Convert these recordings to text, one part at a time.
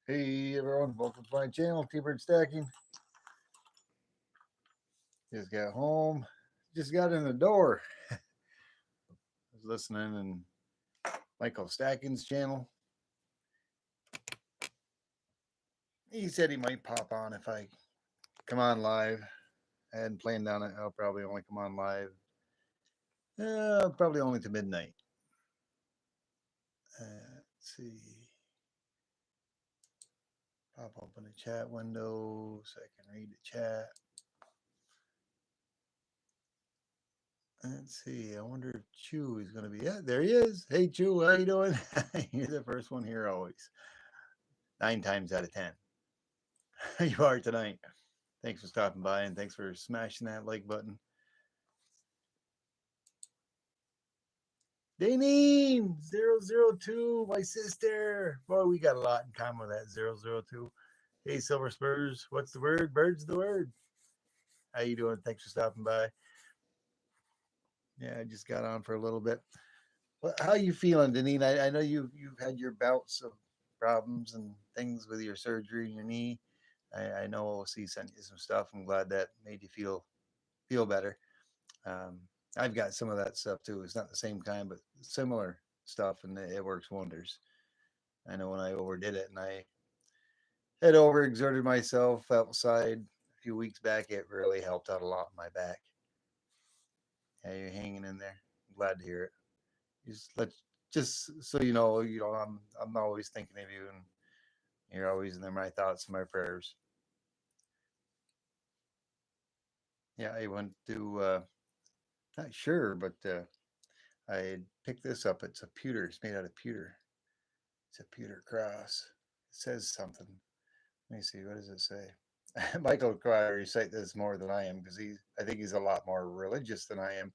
Hey everyone, welcome to my channel, T-Bird Stacking. Just got home, just got in the door. I was listening in Michael Stacking's channel. He said he might pop on if I come on live. I hadn't planned on it. I'll probably only come on live, probably only to midnight. Let's see. Pop open the chat window so I can read the chat. Let's see. I wonder if Chew is going to be. Yeah, there he is. Hey, Chew, how you doing? You're the first one here always. 9 times out of 10. You are tonight. Thanks for stopping by and thanks for smashing that like button. Daneen 002, my sister. Boy, we got a lot in common with that 002. Hey, Silver Spurs, what's the word? Bird's the word. How you doing? Thanks for stopping by. Yeah, I just got on for a little bit. Well, how you feeling, Deneen? I know you've had your bouts of problems and things with your surgery in your knee. I know OC sent you some stuff. I'm glad that made you feel better. Um, I've got some of that stuff too. It's not the same kind, but similar stuff, and it works wonders. I know when I overdid it and I had overexerted myself outside a few weeks back, it really helped out a lot in my back. Yeah, you're hanging in there. I'm glad to hear it. Just so I'm always thinking of you, and you're always in my thoughts and my prayers. Yeah, I went to not sure, but I picked this up. It's a pewter. It's made out of pewter. It's a pewter cross. It says something. Let me see. What does it say? Michael would probably recite this more than I am because I think he's a lot more religious than I am.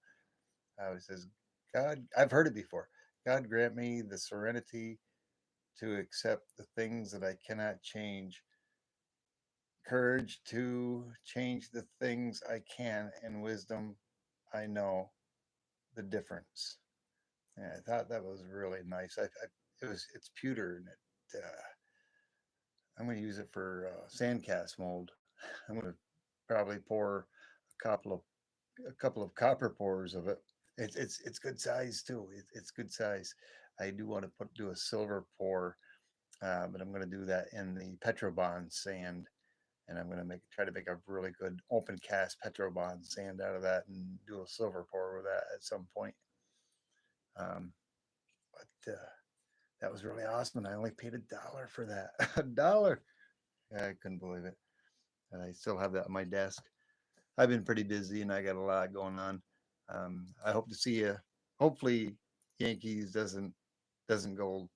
He says, God, I've heard it before. God grant me the serenity to accept the things that I cannot change, courage to change the things I can, and wisdom I know the difference. Yeah, I thought that was really nice. It's pewter and I'm going to use it for sandcast mold. I'm going to probably pour couple of a couple of copper pours of it. It's good size too. It's good size. I do want to do a silver pour, but I'm going to do that in the Petrobond sand, and I'm going to try to make a really good open cast Petrobond sand out of that, and do a silver pour with that at some point. Um, but that was really awesome, and I only paid $1 for that. $1. I couldn't believe it. And I still have that on my desk. I've been pretty busy and I got a lot going on. I hope to see you. Hopefully, Yankees doesn't go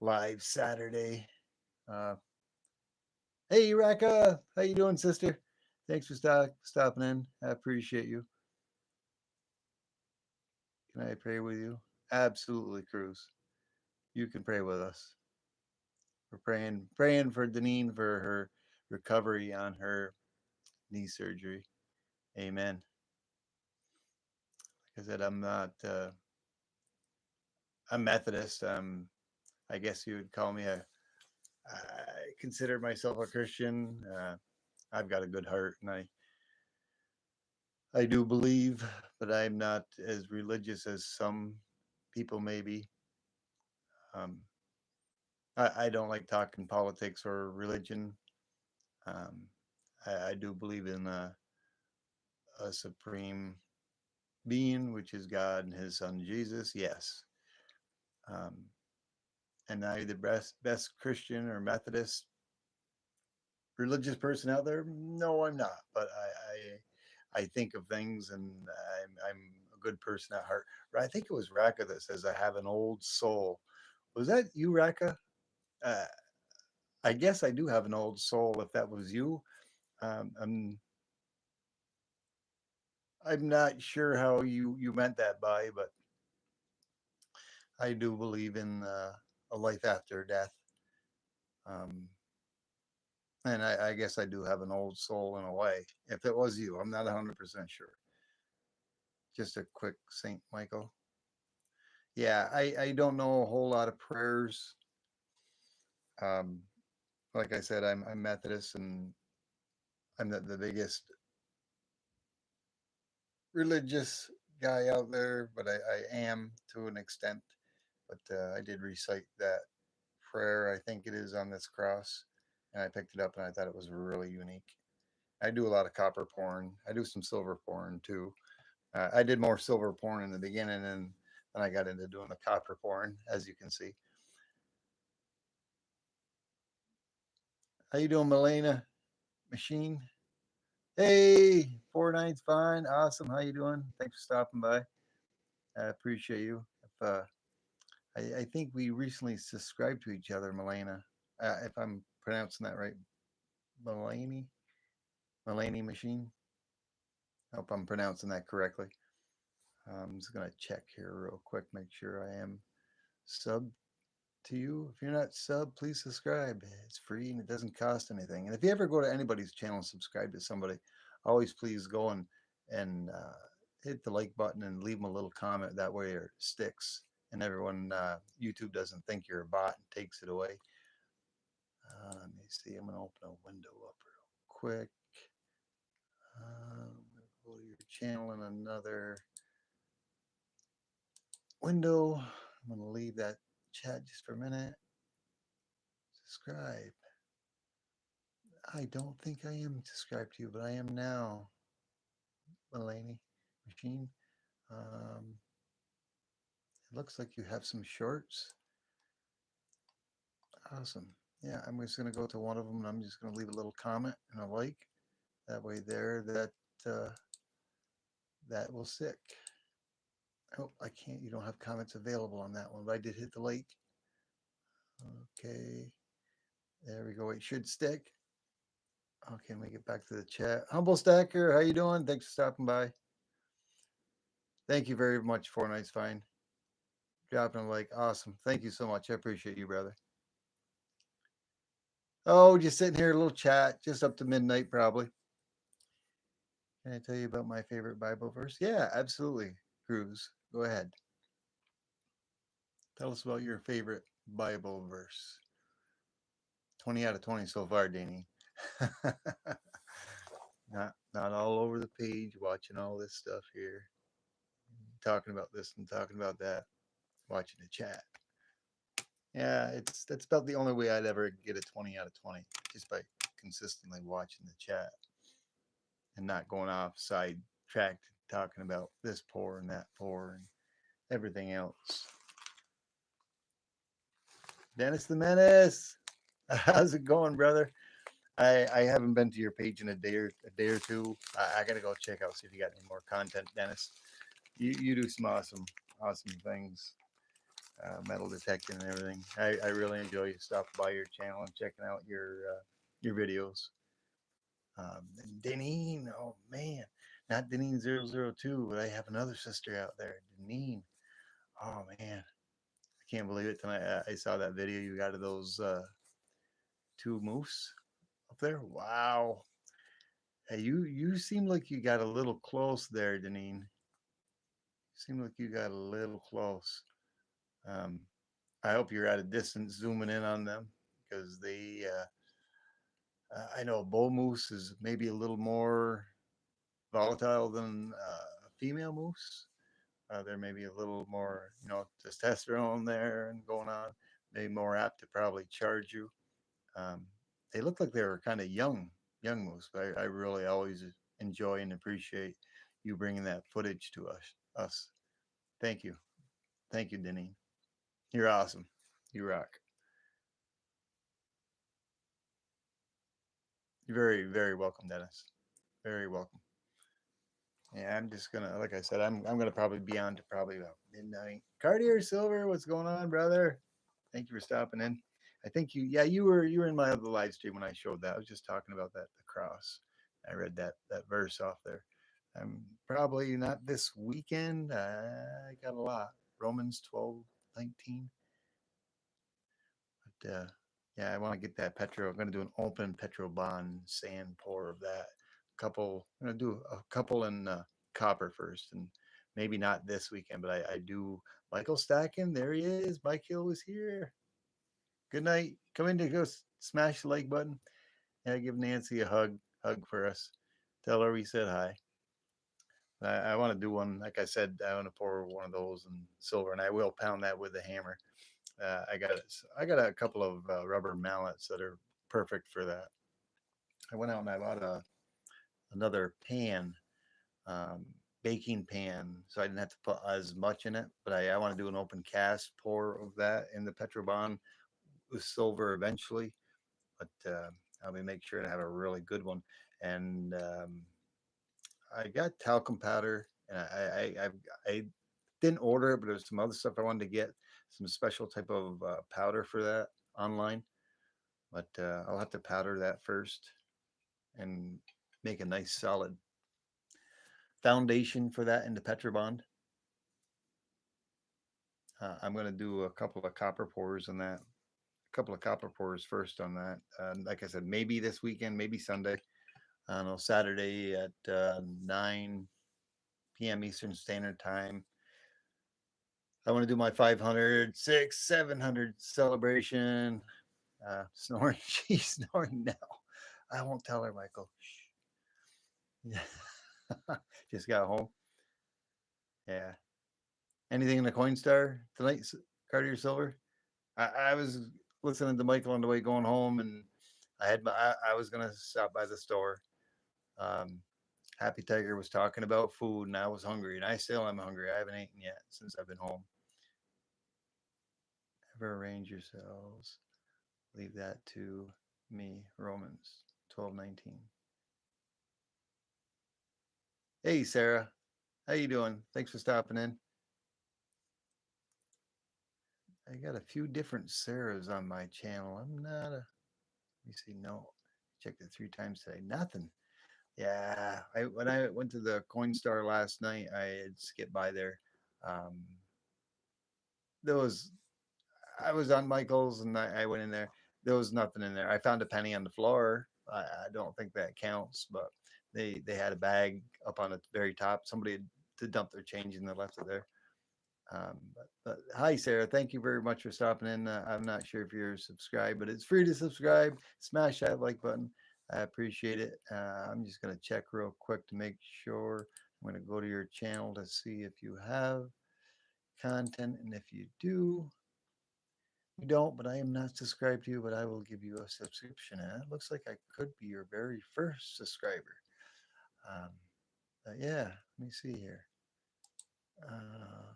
live Saturday. Uh, hey, Raka, how you doing, sister? Thanks for stopping in. I appreciate you. Can I pray with you? Absolutely, Cruz. You can pray with us. We're praying for Deneen for her recovery on her knee surgery. Amen. Like I said, I'm not. I'm Methodist. I guess you would call me a. I consider myself a Christian. I've got a good heart, and I do believe, but I'm not as religious as some people may be. Um, I don't like talking politics or religion. Um, I do believe in a supreme being, which is God and His Son Jesus. Yes, um, and I the best Christian or Methodist religious person out there? No, I'm not. But I think of things, and I'm a good person at heart. I think it was Raka that says I have an old soul. Was that you, Raka? Uh, I guess I do have an old soul. If that was you, um, I'm I'm not sure how you meant that by, but I do believe in a life after death. Um, and I guess I do have an old soul in a way. If it was you, I'm not 100% sure. Just a quick Saint Michael. Yeah, I don't know a whole lot of prayers. Um, like I said, I'm Methodist, and I'm the biggest religious guy out there, but I am to an extent. But I did recite that prayer, I think it is, on this cross, and I picked it up and I thought it was really unique. I do a lot of copper porn. I do some silver porn too. I did more silver porn in the beginning, and then I got into doing the copper porn, as you can see. How you doing, Melena? Machine? Hey, 4 nights fine, awesome. How you doing? Thanks for stopping by. I appreciate you. If I think we recently subscribed to each other, Melena. If I'm pronouncing that right, Mulaney, Mulaney Machine. I hope I'm pronouncing that correctly. I'm just gonna check here real quick, make sure I am sub to you. If you're not sub, please subscribe. It's free and it doesn't cost anything. And if you ever go to anybody's channel and subscribe to somebody, always please go and hit the like button and leave them a little comment. That way it sticks, and everyone YouTube doesn't think you're a bot and takes it away. Let me see. I'm gonna open a window up real quick. Go to your channel in another window. I'm gonna leave that chat just for a minute. Subscribe. I don't think I am subscribed to you, but I am now, Mulaney Machine. Um, it looks like you have some shorts. Awesome. Yeah, I'm just going to go to one of them and I'm just going to leave a little comment and a like. That way, there, uh, that will stick. Oh, I can't. You don't have comments available on that one, but I did hit the like. Okay. There we go. It should stick. Okay, let me get back to the chat. Humble Stacker, how you doing? Thanks for stopping by. Thank you very much, Four Nights Fine. Dropping a like. Awesome. Thank you so much. I appreciate you, brother. Oh, just sitting here, a little chat, just up to midnight, probably. Can I tell you about my favorite Bible verse? Yeah, absolutely. Cruz, go ahead. Tell us about your favorite Bible verse. 20 out of 20 so far, Danny. Not all over the page, watching all this stuff here, talking about this and talking about that, watching the chat. Yeah, that's about the only way I'd ever get a 20 out of 20, just by consistently watching the chat and not going off side tracked talking about this poor and that poor and everything else. Dennis the Menace, how's it going, brother? I haven't been to your page in a day or two. I gotta go check out, see if you got any more content, Dennis. You do some awesome things, metal detecting and everything. I really enjoy you stopping by your channel and checking out your videos. And Deneen, oh man, not Deneen 002, but I have another sister out there, Deneen. Oh man, I can't believe it. Tonight I saw that video you got of those two moose up there. Wow. Hey, you seem like you got a little close there, Deneen. You seem like you got a little close. Um, I hope you're at a distance zooming in on them, because I know a bull moose is maybe a little more volatile than a female moose. There may be a little more, testosterone there and going on. Maybe more apt to probably charge you. Um, they look like they were kind of young moose, but I really always enjoy and appreciate you bringing that footage to us. Thank you. Thank you, Denny. You're awesome. You rock. You're very, very welcome, Dennis. Very welcome. Yeah, I'm just gonna, like I said, I'm gonna probably be on to probably about midnight. Cartier Silver, what's going on, brother? Thank you for stopping in. I think yeah, you were in my other live stream when I showed that. I was just talking about that, the cross. I read that verse off there. Probably not this weekend. I got a lot. Romans 12:19. But yeah, I want to get that petro. I'm going to do an open Petrobond sand pour of that. I'm going to do a couple in copper first, and maybe not this weekend, but I do. Michael Stacken, there he is. Mike Hill was here. Good night. Come in to go smash the like button. Yeah, give Nancy a hug for us. Tell her we said hi. I want to do one. Like I said, I want to pour one of those in silver, and I will pound that with a hammer. I got a couple of rubber mallets that are perfect for that. I went out and I bought another pan, um, baking pan, so I didn't have to put as much in it. But I want to do an open cast pour of that in the Petrobond with silver eventually. But I'll be make sure to have a really good one. And I got talcum powder, and I didn't order it, but there's some other stuff I wanted to get, some special type of powder for that online. But I'll have to powder that first and make a nice solid foundation for that in the Petrobond. I'm going to do a couple of copper pours on that. A couple of copper pours first on that. Like I said, maybe this weekend, maybe Sunday. I don't know, Saturday at 9 p.m. Eastern Standard Time. I want to do my 500, 6, 700 celebration. Snoring. She's snoring now. I won't tell her, Michael. Yeah. Just got home. Yeah. Anything in the Coinstar tonight, Cartier Silver? I was listening to Michael on the way going home, and I was gonna stop by the store. Um, Happy Tiger was talking about food, and I was hungry, and I still am hungry. I haven't eaten yet since I've been home. Ever arrange yourselves? Leave that to me. Romans 12:19. Hey, Sarah, how you doing? Thanks for stopping in. I got a few different Sarahs on my channel. I'm not a. Let me see. No, checked it 3 times today. Nothing. Yeah, when I went to the Coinstar last night, I had skipped by there. Um, there was I was on Michael's and I went in there. There was nothing in there. I found a penny on the floor. I don't think that counts, but they had a bag up on the very top. Somebody had to dump their change and they left it there. But hi, Sarah. Thank you very much for stopping in. I'm not sure if you're subscribed, but it's free to subscribe. Smash that like button. I appreciate it. I'm just going to check real quick to make sure. I'm going to go to your channel to see if you have content. And if you do, you don't, but I am not subscribed to you, but I will give you a subscription. And it looks like I could be your very first subscriber. Um, yeah, let me see here. Uh,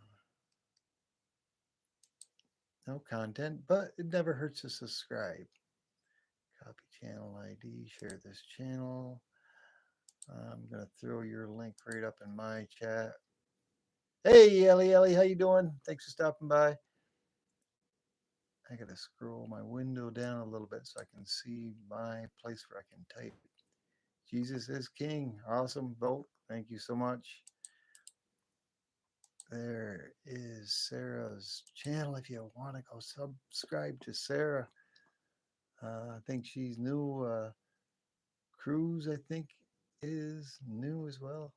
no content, but it never hurts to subscribe. Copy channel ID, share this channel. I'm going to throw your link right up in my chat. Hey, Ellie, how you doing? Thanks for stopping by. I got to scroll my window down a little bit so I can see my place where I can type. Jesus is King. Awesome. Vote. Thank you so much. There is Sarah's channel. If you want to go subscribe to Sarah, I think she's new. Cruz, I think, is new as well.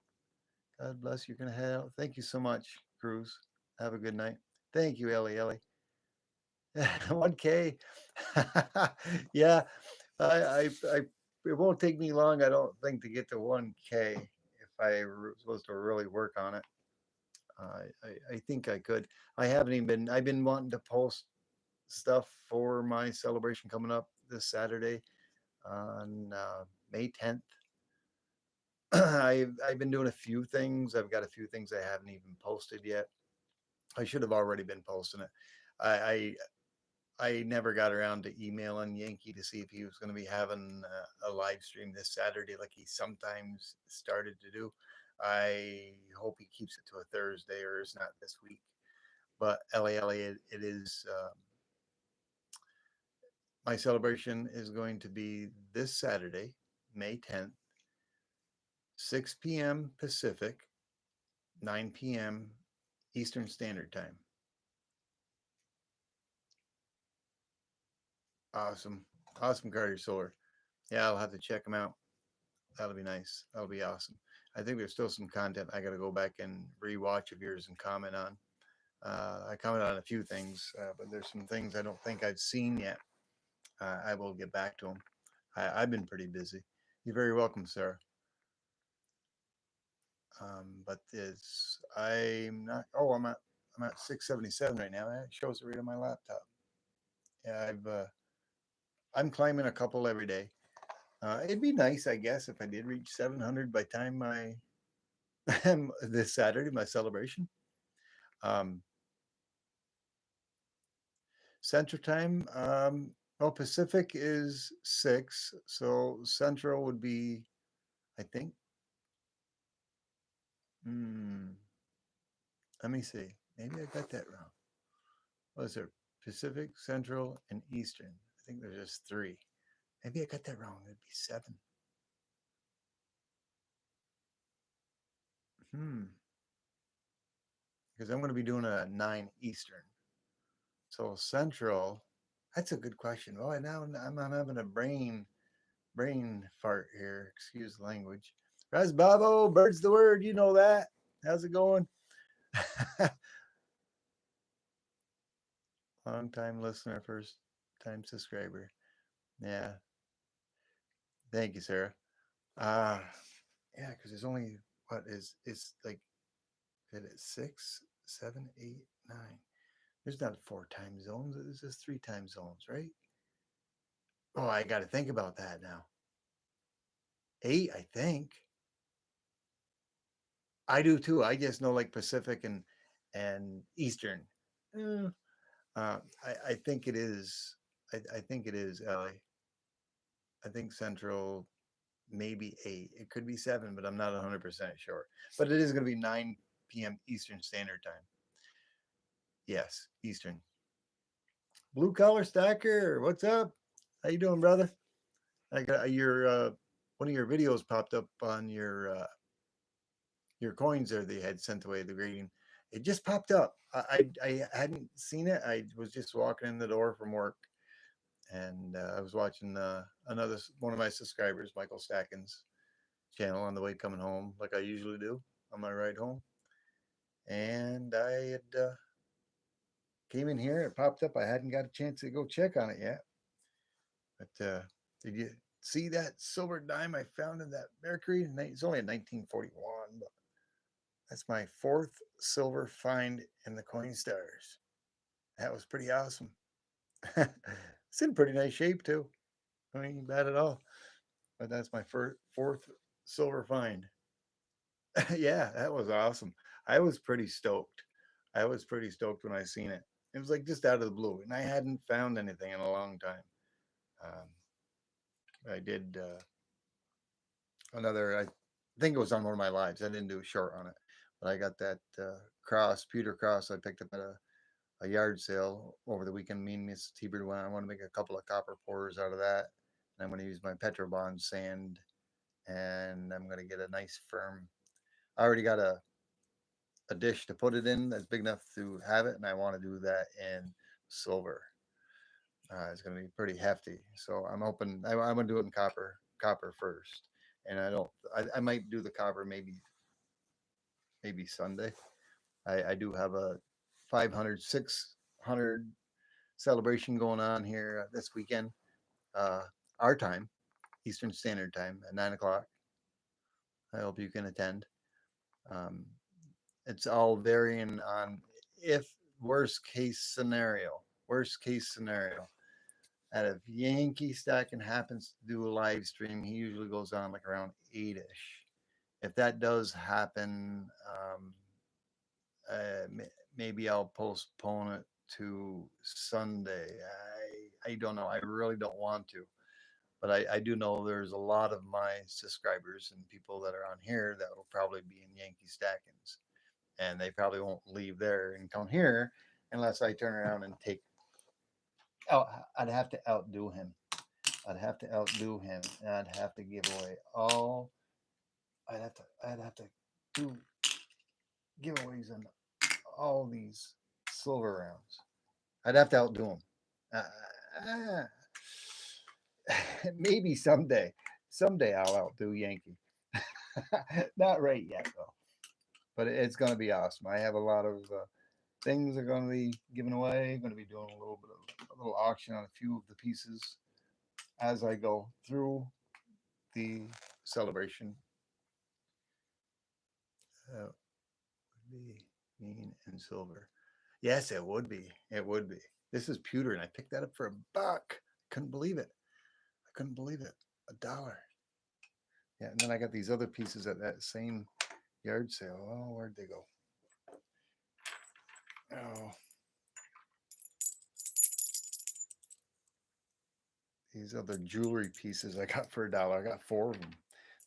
God bless you. You're going to head out. Thank you so much, Cruz. Have a good night. Thank you, Ellie. 1K. Yeah, I, it won't take me long, I don't think, to get to 1K if I were supposed to really work on it. I think I could. I haven't even been, I've been wanting to post stuff for my celebration coming up this Saturday on May 10th. I've been doing a few things. I've got a few things I haven't even posted yet. I should have already been posting it. I I never got around to emailing Yankee to see if he was going to be having a live stream this Saturday, like he sometimes started to do. I hope he keeps it to a Thursday or it's not this week. But it is. My celebration is going to be this Saturday, May 10th, 6 p.m. Pacific, 9 p.m. Eastern Standard Time. Awesome. Awesome, Carter Solar. Yeah, I'll have to check them out. That'll be nice. That'll be awesome. I think there's still some content I got to go back and rewatch of yours and comment on. I commented on a few things, but there's some things I don't think I've seen yet. I will get back to him. I've been pretty busy. You're very welcome, sir. But it's I'm not. Oh, I'm at 677 right now. It shows it right on my laptop. Yeah, I'm climbing a couple every day. It'd be nice, I guess, if I did reach 700 by time my this Saturday, my celebration. Um, Central time. Well, Pacific is 6, so Central would be, I think. Hmm, let me see. Maybe I got that wrong. Was there Pacific, Central, and Eastern? I think there's just 3. Maybe I got that wrong. It'd be 7. Hmm. Because I'm going to be doing a 9 Eastern. So Central. That's a good question. Oh, now I'm having a brain fart here. Excuse the language. Raz Babo, bird's the word. You know that. How's it going? Long time listener, first time subscriber. Yeah. Thank you, Sarah. Uh yeah, because there's only what is like it is 6, 7, 8, 9. There's not 4 time zones. There's just 3 time zones, right? Oh, I got to think about that now. 8, I think. I do too. I just know like Pacific and Eastern. Eh, I think it is. I think it is Ellie. I think Central maybe 8. It could be 7, but I'm not 100% sure. But it is going to be 9 p.m. Eastern Standard Time. Yes, Eastern. Blue collar stacker, what's up? How you doing, brother? I got your one of your videos popped up on your coins there they had sent away the grading. It just popped up. I hadn't seen it. I was just walking in the door from work, and I was watching another one of my subscribers, Michael Stackens' channel on the way coming home, like I usually do on my ride home. And I had came in here. It popped up. I hadn't got a chance to go check on it yet. But did you see that silver dime I found in that Mercury? It's only a 1941, but that's my 4th silver find in the Coin Stars. That was pretty awesome. It's in pretty nice shape too. I mean, bad at all. But that's my 4th silver find. Yeah, that was awesome. I was pretty stoked. I was pretty stoked when I seen it. It was like just out of the blue, and I hadn't found anything in a long time. Um, I did another. I think it was on one of my lives. I didn't do a short on it, but I got that cross, pewter cross. I picked up at a yard sale over the weekend. Me and Miss T-Bird went. I want to make a couple of copper pours out of that, and I'm going to use my Petrobond sand, and I'm going to get a nice firm. I already got a dish to put it in that's big enough to have it, and I want to do that in silver. It's going to be pretty hefty, so I'm hoping I'm going to do it in copper first, and I might do the copper maybe Sunday. I do have a 500 600 celebration going on here this weekend, uh, our time, Eastern Standard Time at 9 o'clock. I hope you can attend. Um, it's all varying on if worst case scenario. And if Yankee Stacking happens to do a live stream, he usually goes on like around 8ish. If that does happen, uh, maybe I'll postpone it to Sunday. I don't know. I really don't want to, but I do know there's a lot of my subscribers and people that are on here that will probably be in Yankee Stackins, and they probably won't leave there and come here unless I turn around and take. Oh, I'd have to outdo him. I'd have to outdo him, and I'd have to give away all. I'd have to do giveaways on all these silver rounds. I'd have to outdo him. Uh, maybe someday. Someday I'll outdo Yankee. Not right yet though. But it's going to be awesome. I have a lot of things are going to be given away. I'm going to be doing a little auction on a few of the pieces. as I go through the celebration. Would be mean and silver. Yes, it would be. It would be. This is pewter, and I picked that up for $1. Couldn't believe it. I couldn't believe it. $1. Yeah, and then I got these other pieces at that same yard sale. Oh, where'd they go? Oh, these other jewelry pieces I got for $1. I got 4 of them.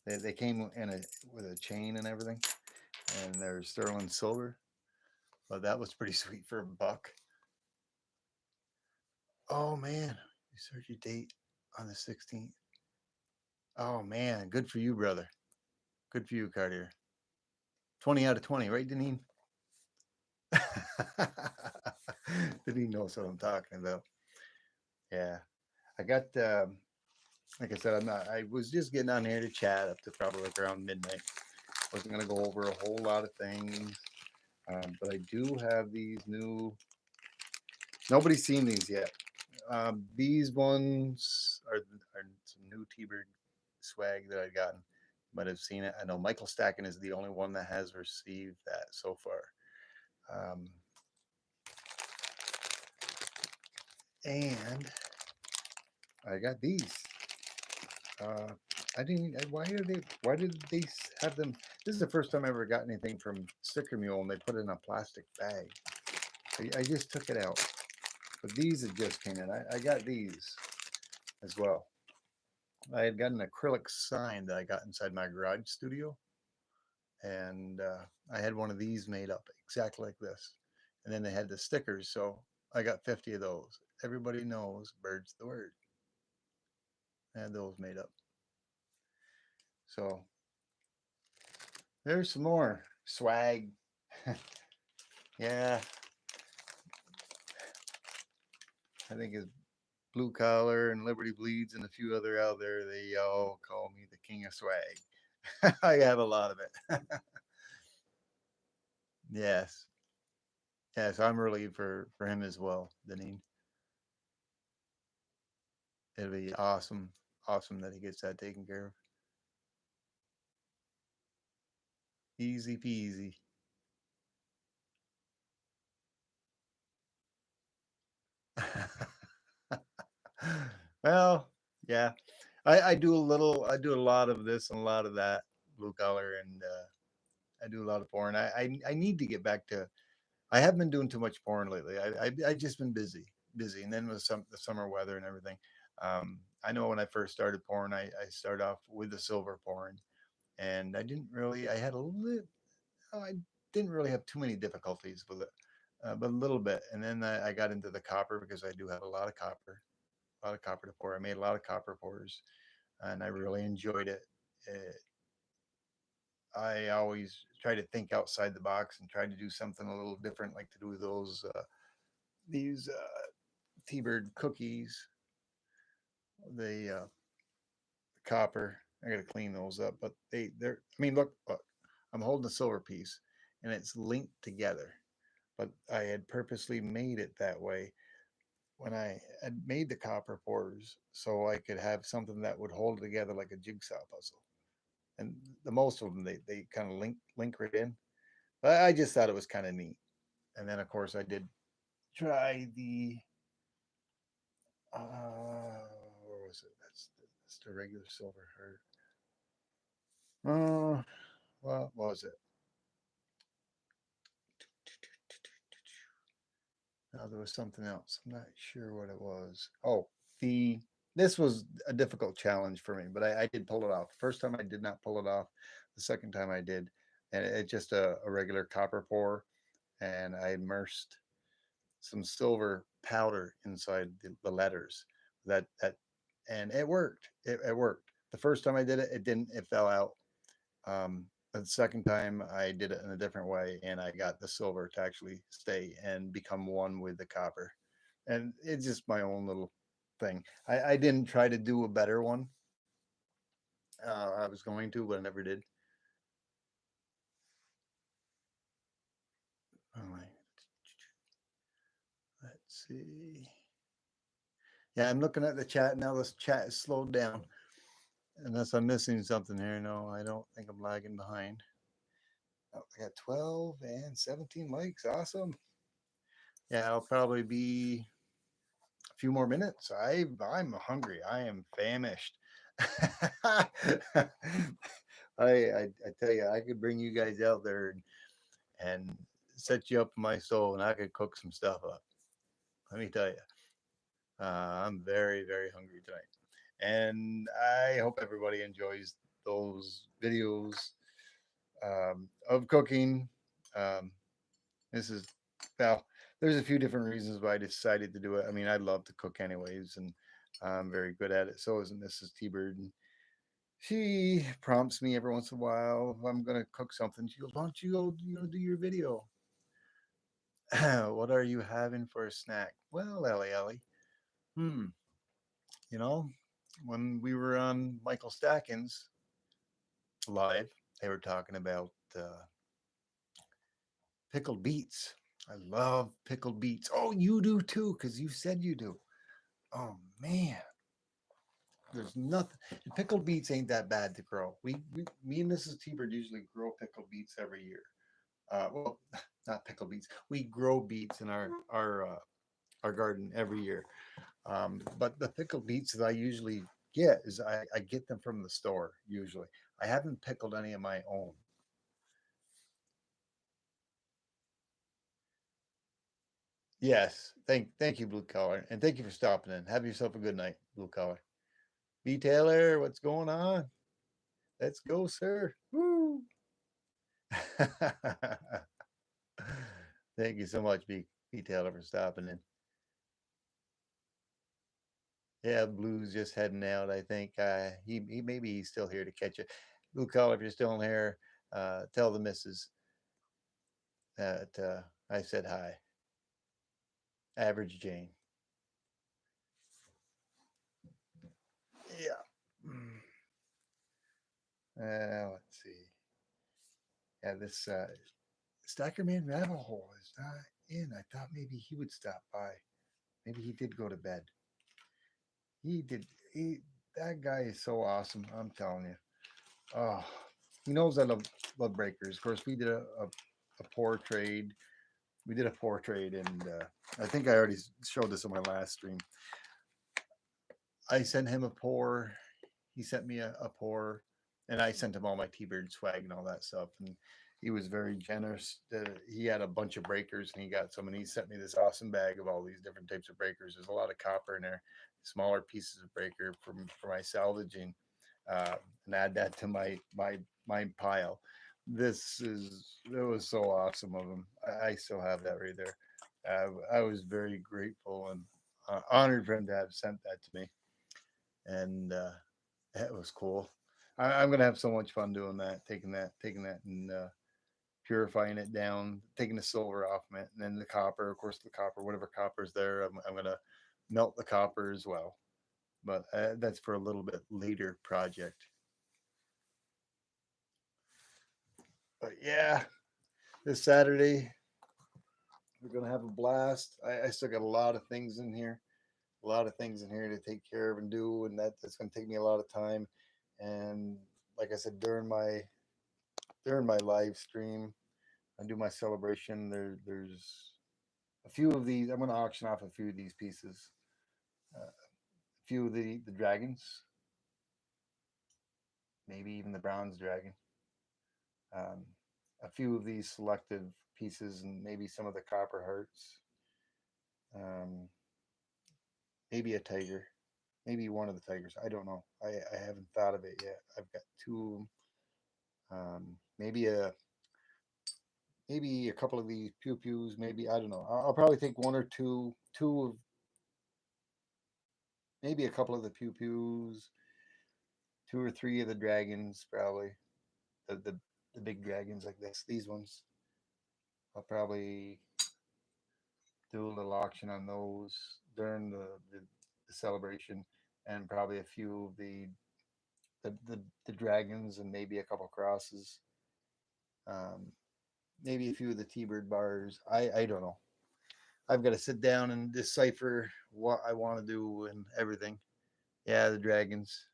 They came in with a chain and everything, and they're sterling silver. But that was pretty sweet for $1. Oh man, you start your date on the 16th. Oh man, good for you, brother. Good for you, Cartier. 20 out of 20, right, Deneen? Deneen knows what I'm talking about. Yeah, I got. Like I said, I'm not. I was just getting on here to chat up to probably like around midnight. Wasn't gonna go over a whole lot of things, but I do have these new. Nobody's seen these yet. These ones are some new T-Bird swag that I've gotten, but I've seen it. I know Michael Stacken is the only one that has received that so far. And I got these. I didn't. Why are they? Why did they have them? This is the first time I ever got anything from Sticker Mule, and they put it in a plastic bag. I just took it out, but these had just came in. I got these as well. I had got an acrylic sign that I got inside my garage studio, and I had one of these made up exactly like this. And then they had the stickers, so I got 50 of those. Everybody knows bird's the word. I had those made up. So there's some more swag. Yeah, I think it's Blue Collar and Liberty Bleeds and a few other out there. They all call me the king of swag. I have a lot of it. Yes, yes, I'm relieved for him as well, Deneen. It'll be awesome, awesome that he gets that taken care of. Easy peasy. Well, yeah, I do a little, I do a lot of this and a lot of that, Blue Collar, and I do a lot of porn. I need to get back to. I haven't been doing too much porn lately. I just been busy, and then with the summer weather and everything. I know when I first started porn, I started off with the silver porn, and I didn't really. I had a little. I didn't really have too many difficulties with it, but a little bit. And then I got into the copper because I do have a lot of copper to pour. I made a lot of copper pours, and I really enjoyed it. I always try to think outside the box and try to do something a little different, like to do those these T-Bird cookies, the copper. I got to clean those up, but they're. I mean, look, I'm holding a silver piece, and it's linked together. But I had purposely made it that way when I had made the copper pours, so I could have something that would hold it together like a jigsaw puzzle. And the most of them they kind of link right in. But I just thought it was kind of neat. And then of course I did try the what was it? That's the regular silver heart. What was it? No, there was something else. I'm not sure what it was. Oh, the this was a difficult challenge for me, but I did pull it off. The first time I did not pull it off. The second time I did, and it's just a regular copper pour, and I immersed some silver powder inside the letters. That and it worked. It worked. The first time I did it, it didn't. It fell out. The second time I did it in a different way, and I got the silver to actually stay and become one with the copper. And it's just my own little thing. I didn't try to do a better one. I was going to, but I never did. All right. Let's see. Yeah, I'm looking at the chat now. This chat is slowed down. Unless I'm missing something here. No, I don't think I'm lagging behind. Oh, I got 12 and 17 likes. Awesome. Yeah, I'll probably be a few more minutes. I'm hungry. I am famished. I, I tell you, I could bring you guys out there and set you up in my soul, and I could cook some stuff up. Let me tell you, I'm very, very hungry tonight. And I hope everybody enjoys those videos of cooking. Um, this is, well, there's a few different reasons why I decided to do it. I mean, I love to cook anyways, and I'm very good at it. So is Mrs. T-Bird. And she prompts me every once in a while if I'm going to cook something. She goes, why don't you go, do your video? What are you having for a snack? Well, Ellie, hmm, you know, when we were on Michael Stackins live, they were talking about pickled beets. I love pickled beets. Oh, you do too, because you said you do. Oh man, there's nothing. Pickled beets ain't that bad to grow. Me and Mrs. T-Bird usually grow pickled beets every year. Well, not pickled beets. We grow beets in our garden every year. But the pickled beets that I usually get is I get them from the store usually. I haven't pickled any of my own. Yes, thank you, Blue Collar, and thank you for stopping in. Have yourself a good night, Blue Collar. B Taylor, what's going on? Let's go, sir. Woo! Thank you so much, B Taylor, for stopping in. Yeah, Blue's just heading out. I think he maybe he's still here to catch you. Blue Collar, if you're still in here, tell the missus that I said hi. Average Jane. Yeah. Let's see. Yeah, this Stackerman Rabbit Hole is not in. I thought maybe he would stop by. Maybe he did go to bed. He did. He That guy is so awesome. I'm telling you. Oh, he knows I love breakers. Of course, we did a pour trade. We did a pour trade, and I think I already showed this on my last stream. I sent him a pour. He sent me a pour, and I sent him all my T-Bird swag and all that stuff. And he was very generous. He had a bunch of breakers, and he got some, and he sent me this awesome bag of all these different types of breakers. There's a lot of copper in there, smaller pieces of breaker for my salvaging, and add that to my pile. It was so awesome of him. I still have that right there. I was very grateful and honored for him to have sent that to me, and that was cool. I'm gonna have so much fun doing that, taking that, and purifying it down, taking the silver off of it, and then the copper, of course, the copper, whatever copper is there, I'm gonna melt the copper as well. But that's for a little bit later project. But yeah, this Saturday we're gonna have a blast. I still got a lot of things in here, a lot of things in here to take care of and do, and that's gonna take me a lot of time. And like I said, during my live stream, I do my celebration. There's a few of these. I'm going to auction off a few of these pieces. A few of the dragons, maybe even the bronze dragon. Um, a few of these selective pieces, and maybe some of the copper hearts. Um, maybe a tiger. Maybe one of the tigers. I don't know. I haven't thought of it yet. I've got two. Maybe a couple of these pew pews. Maybe I don't know. I'll probably take one or two of maybe a couple of the pew pews, two or three of the dragons, probably the the, the big dragons like this. These ones, I'll probably do a little auction on those during the celebration, and probably a few of the dragons and maybe a couple crosses. Um, Maybe a few of the T-bird bars. I don't know. I've got to sit down and decipher what I want to do and everything. Yeah, the dragons.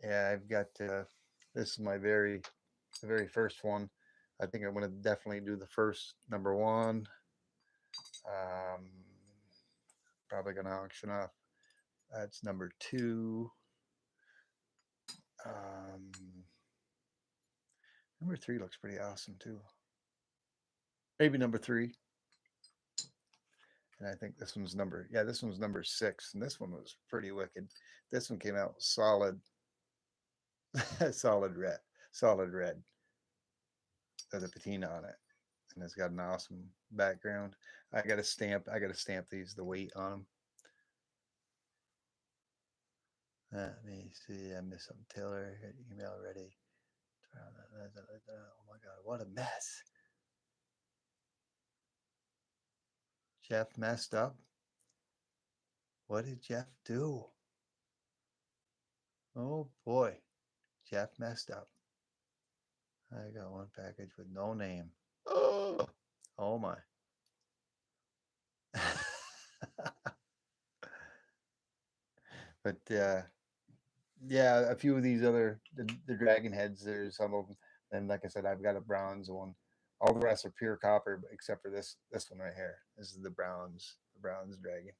Yeah, I've got. This is my the very first one. I think I'm going to definitely do the first number one. Um, Probably going to auction off. That's number two. Um, Number three looks pretty awesome too. Maybe number three. And I think this one's number six. And this one was pretty wicked. This one came out solid, solid red, solid red with a patina on it. And it's got an awesome background. I got to stamp these, the weight on them. Let me see. I missed some. Taylor, email ready. Oh my God, what a mess. Jeff messed up. What did Jeff do? Oh boy, Jeff messed up. I got one package with no name. Oh, oh my. But yeah, a few of these other the dragon heads. There's some of them, and like I said, I've got a bronze one. All the rest are pure copper, except for this one right here. This is the bronze dragon.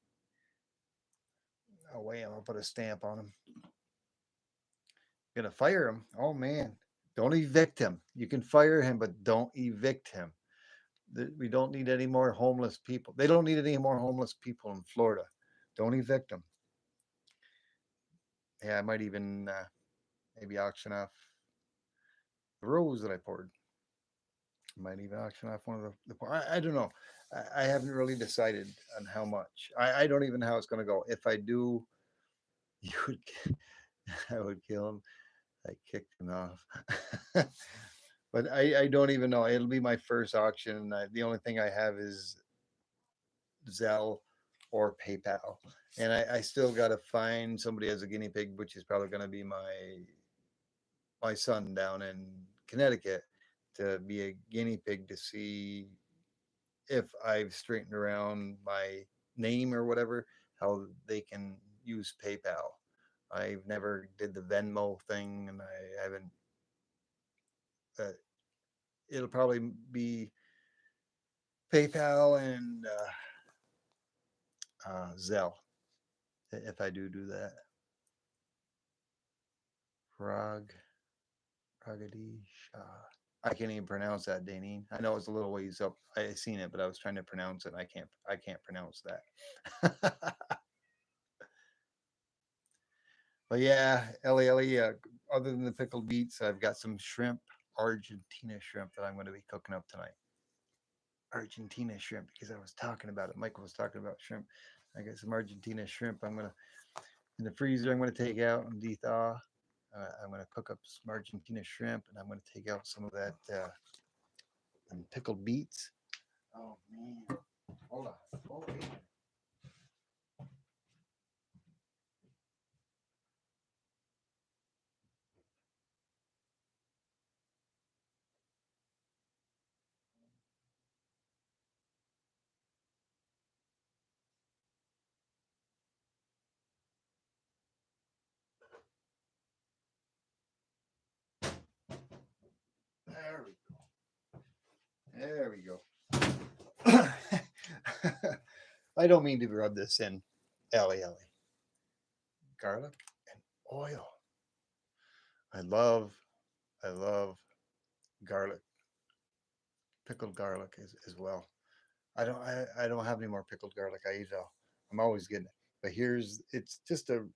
Oh wait, I'm gonna put a stamp on him. Gonna fire him. Oh man, don't evict him. You can fire him, but don't evict him. We don't need any more homeless people. They don't need any more homeless people in Florida. Don't evict them. Yeah, I might even maybe auction off the rose that I poured. I might even auction off one of I don't know. I haven't really decided on how much. I don't even know how it's going to go. If I do, you would, I would kill him. I kicked him off. But I don't even know. It'll be my first auction. The only thing I have is Zelle or PayPal. And I still got to find somebody as a guinea pig, which is probably going to be my son down in Connecticut to be a guinea pig to see if I've straightened around my name or whatever, how they can use PayPal. I've never did the Venmo thing, and I haven't. Uh, it'll probably be PayPal and Zelle if I do that. Rag Ragadisha. I can't even pronounce that, Danine. I know it's a little ways up. I seen it, but I was trying to pronounce it. And I can't pronounce that. But yeah, Ellie, Ellie. Other than the pickled beets, I've got some shrimp, Argentina shrimp that I'm going to be cooking up tonight. Argentina shrimp because I was talking about it. Michael was talking about shrimp. I got some Argentina shrimp. I'm gonna in the freezer. I'm gonna take out and thaw. I'm gonna cook up some Argentina shrimp, and I'm gonna take out some of that and pickled beets. Oh man, hold on. Oh, wait. There we go. There we go. I don't mean to rub this in, Ellie, Ellie. Garlic and oil. I love, I love garlic, pickled garlic as well. I don't have any more pickled garlic. I eat it all. I'm always getting it. But it's just the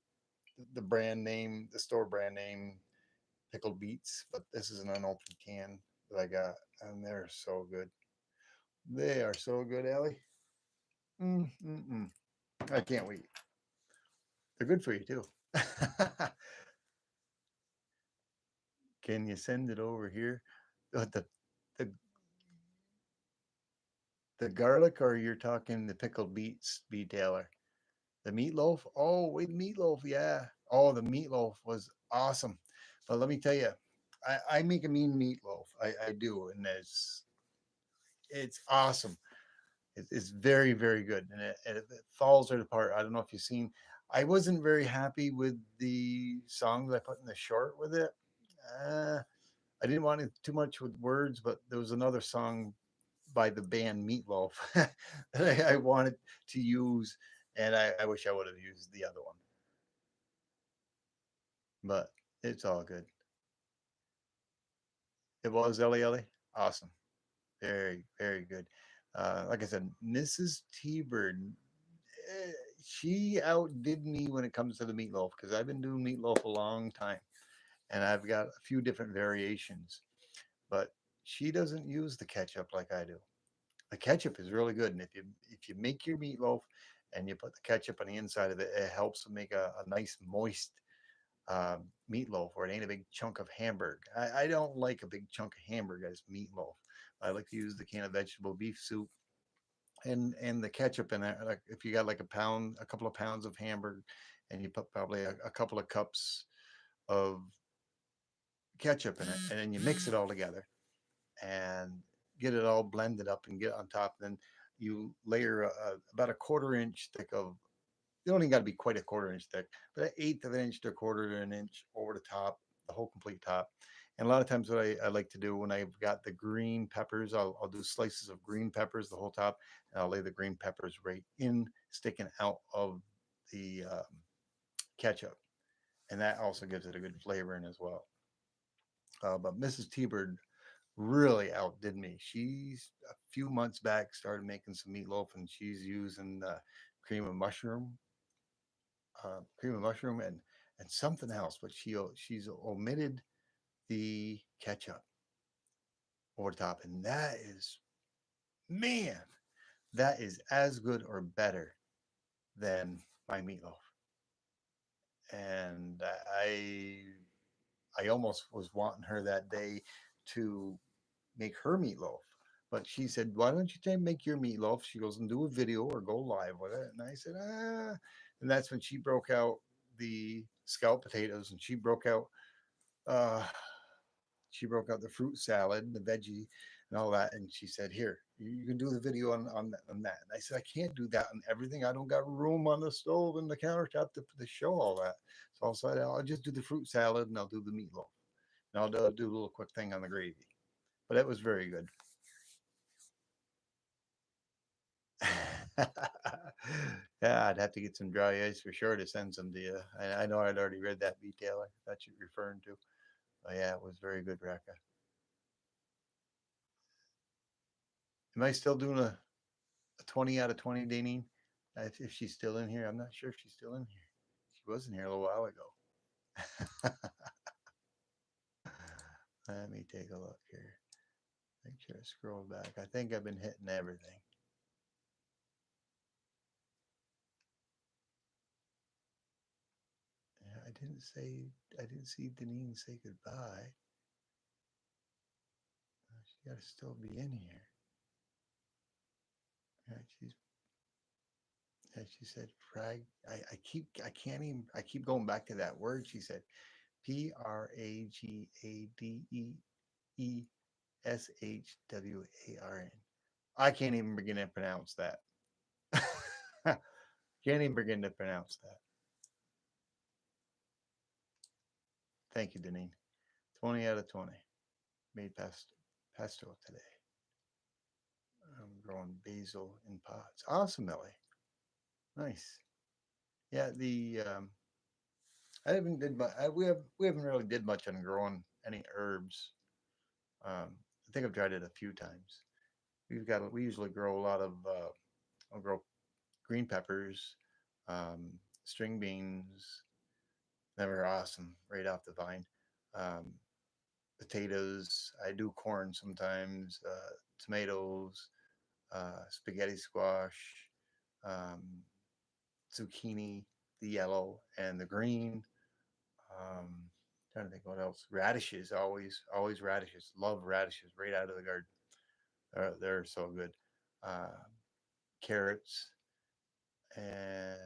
brand name, the store brand name pickled beets. But this is an unopened can that I got, and they're so good. They are so good, Ellie. Mm. I can't wait. They're good for you too. Can you send it over here? The the garlic, or you're talking the pickled beets, B Taylor? The meatloaf? Oh, wait, meatloaf, yeah. Oh, the meatloaf was awesome. But let me tell you, I make a mean meatloaf. I do, and it's awesome. It's very, very good, and it falls right apart. I don't know if you've seen. I wasn't very happy with the song that I put in the short with it. Uh, I didn't want it too much with words, but there was another song by the band Meatloaf that I wanted to use, and I wish I would have used the other one, but it's all good. It was Ellie Ellie. Awesome. Very, very good. Like I said, Mrs. T Bird, eh, she outdid me when it comes to the meatloaf because I've been doing meatloaf a long time and I've got a few different variations, but she doesn't use the ketchup like I do. The ketchup is really good, and if you make your meatloaf and you put the ketchup on the inside of it, it helps to make a nice moist meatloaf, or it ain't a big chunk of hamburg. I don't like a big chunk of hamburg as meatloaf. I like to use the can of vegetable beef soup and the ketchup in there. Like if you got like a couple of pounds of hamburg, and you put probably a couple of cups of ketchup in it, and then you mix it all together and get it all blended up and get it on top. Then you layer about a quarter-inch thick of. You don't even got to be quite a quarter-inch thick, but an eighth of an inch to a quarter of an inch over the top, the whole complete top. And a lot of times, what I like to do when I've got the green peppers, I'll do slices of green peppers the whole top, and I'll lay the green peppers right in, sticking out of the ketchup, and that also gives it a good flavor in as well. But Mrs. T-Bird really outdid me. She's a few months back started making some meatloaf, and she's using cream of mushroom, and something else, but she's omitted the ketchup over the top, and that is, man, that is as good or better than my meatloaf. And I almost was wanting her that day to make her meatloaf. But she said, "Why don't you make your meatloaf?" She goes and do a video or go live with it. And I said, "Ah." And that's when she broke out the scalloped potatoes, and uh, she broke out the fruit salad and the veggie and all that. And she said, "Here, you can do the video on that." And I said, "I can't do that on everything. I don't got room on the stove and the countertop to show all that." So I said, "I'll just do the fruit salad and I'll do the meatloaf. And I'll do a little quick thing on the gravy." But it was very good. Yeah, I'd have to get some dry ice for sure to send some to you. I know I'd already read that detail that you're referring to. But yeah, it was very good, Raka. Am I still doing a 20 out of 20, Danine? If she's still in here, I'm not sure if she's still in here. She was in here a little while ago. Let me take a look here. Make sure I scroll back. I think I've been hitting everything. Yeah, I didn't see Deneen say goodbye. She got to still be in here. Yeah, she said frag. I can't even, I keep going back to that word. She said Pragadeshwar. I can't even begin to pronounce that. Can't even begin to pronounce that. Thank you, Deneen. 20 out of 20. Made pesto today. I'm growing basil in pots. Awesome, Ellie. Nice. Yeah, the I haven't did much. We haven't really did much on growing any herbs. I think I've tried it a few times. We usually grow a lot of I'll grow green peppers, string beans. They're awesome right off the vine. Um, Potatoes. I do corn sometimes. Tomatoes, spaghetti squash, um, zucchini, the yellow and the green. Trying to think what else. Radishes, always radishes. Love radishes right out of the garden. They're so good. Uh, Carrots, and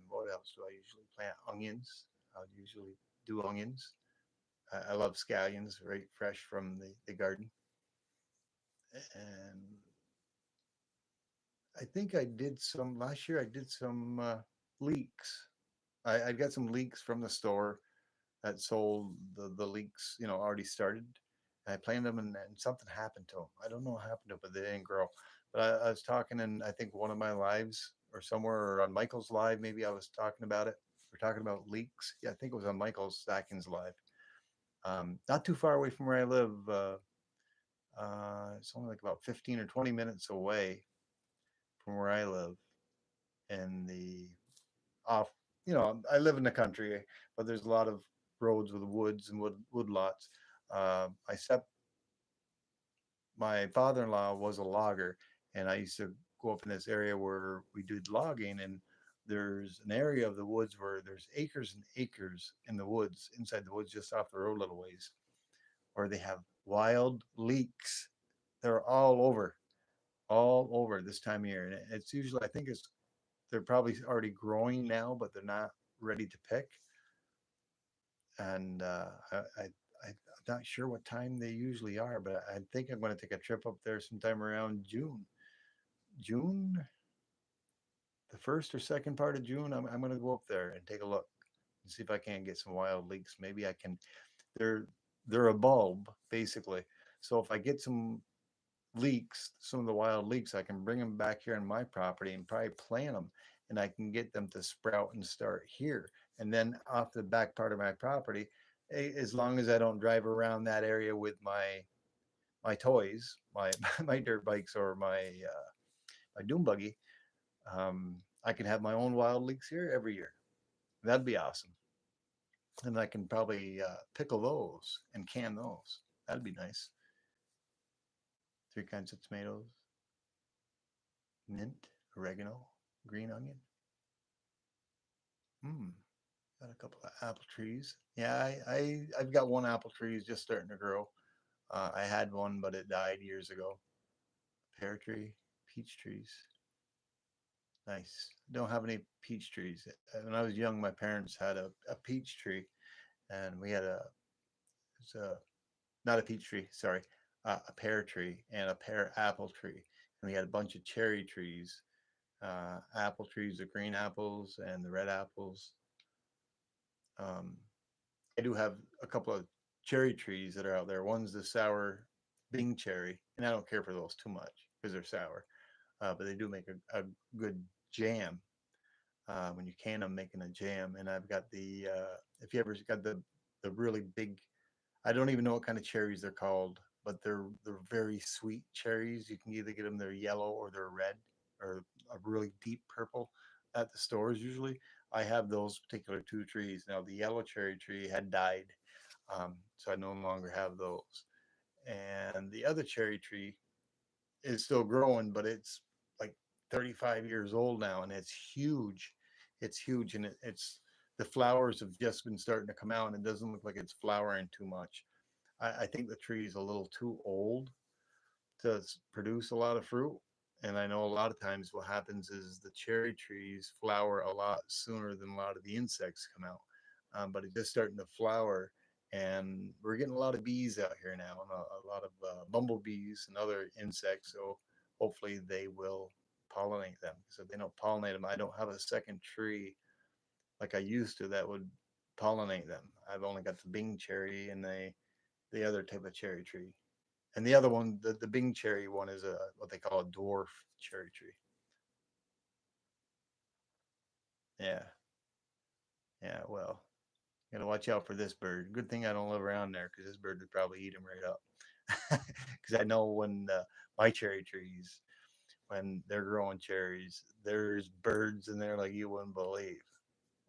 what else do I usually plant? Onions. I'll usually do onions. I love scallions, right fresh from the garden. And I think I did some last year. I did some leeks. I got some leeks from the store that sold the leeks, already started. And I planted them, and something happened to them. I don't know what happened to them, but they didn't grow. But I was talking in, I think, one of my lives or somewhere, or on Michael's live, maybe I was talking about it. We're talking about leeks. Yeah, I think it was on Michael's Atkins live. Not too far away from where I live. It's only like about 15 or 20 minutes away from where I live. And off, I live in the country, but there's a lot of roads with woods and wood lots. I stepped My father-in-law was a logger, and I used to go up in this area where we did logging, and there's an area of the woods where there's acres and acres in the woods, inside the woods, just off the road a little ways, where they have wild leeks. They're all over this time of year, and it's usually, I think they're probably already growing now, but they're not ready to pick. And I'm not sure what time they usually are, but I think I'm going to take a trip up there sometime around June. June, the first or second part of June, I'm going to go up there and take a look and see if I can't get some wild leeks. Maybe I can. They're they're a bulb basically. So if I get some leeks, some of the wild leeks, I can bring them back here on my property and probably plant them, and I can get them to sprout and start here. And then off the back part of my property, as long as I don't drive around that area with my toys, my my dirt bikes or my dune buggy, I can have my own wild leeks here every year. That'd be awesome. And I can probably pickle those and can those. That'd be nice. Three kinds of tomatoes, mint, oregano, green onion. Hmm. Got a couple of apple trees. Yeah, I've got one apple tree is just starting to grow. I had one, but it died years ago. Pear tree, peach trees. Nice. Don't have any peach trees. When I was young, my parents had a peach tree, and we had it's a not a peach tree, sorry, a pear tree and a pear apple tree, and we had a bunch of cherry trees, apple trees, the green apples and the red apples. Um, I do have a couple of cherry trees that are out there. One's the sour Bing cherry, and I don't care for those too much because they're sour, but they do make a good jam when you can them, making a jam. And I've got if you ever got the really big, I don't even know what kind of cherries they're called, but they're very sweet cherries. You can either get them, they're yellow or they're red or a really deep purple at the stores usually. I have those particular two trees. Now the yellow cherry tree had died, so I no longer have those. And the other cherry tree is still growing, but it's like 35 years old now, and it's huge. It's huge, and it's the flowers have just been starting to come out, and it doesn't look like it's flowering too much. I think the tree is a little too old to produce a lot of fruit. And I know a lot of times what happens is the cherry trees flower a lot sooner than a lot of the insects come out. But it's just starting to flower, and we're getting a lot of bees out here now, and a lot of bumblebees and other insects. So hopefully they will pollinate them. Because if they don't pollinate them, I don't have a second tree like I used to that would pollinate them. I've only got the Bing cherry and the other type of cherry tree. And the other one, the Bing cherry one, is a what they call a dwarf cherry tree. Yeah, yeah. Well, gotta watch out for this bird. Good thing I don't live around there because this bird would probably eat him right up. Because I know when my cherry trees, when they're growing cherries, there's birds in there like you wouldn't believe,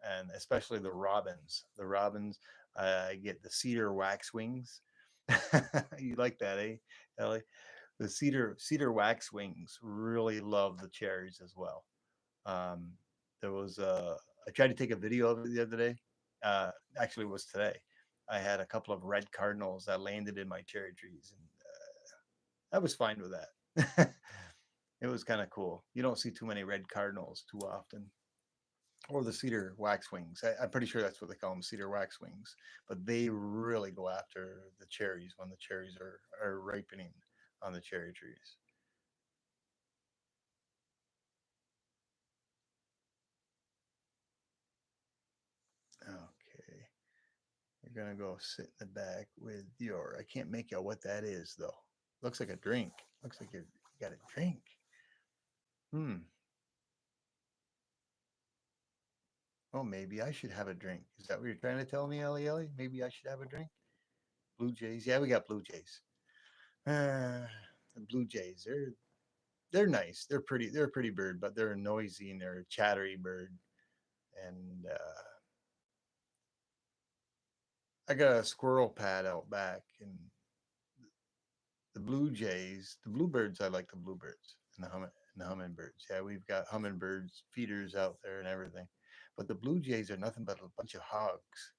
and especially the robins. The robins, I get the cedar waxwings. You like that, eh, Ellie? The cedar waxwings really love the cherries as well. Um, there was I tried to take a video of it the other day. Actually, it was today. I had a couple of red cardinals that landed in my cherry trees, and I was fine with that. It was kind of cool. You don't see too many red cardinals too often, or the cedar waxwings. I'm pretty sure that's what they call them, cedar waxwings. But they really go after the cherries when the cherries are ripening on the cherry trees. Okay. You're gonna go sit in the back with your. I can't make out what that is though. Looks like a drink. Looks like you got a drink. Hmm. Oh, maybe I should have a drink. Is that what you're trying to tell me, Ellie Ellie? Maybe I should have a drink? Blue Jays. Yeah, we got Blue Jays. Uh, the Blue Jays. They're nice. They're pretty. They're a pretty bird, but they're noisy and they're a chattery bird. And I got a squirrel pad out back, and the Blue Jays, the bluebirds. I like the bluebirds and the hummingbirds. Yeah, we've got hummingbirds feeders out there and everything, but the Blue Jays are nothing but a bunch of hogs.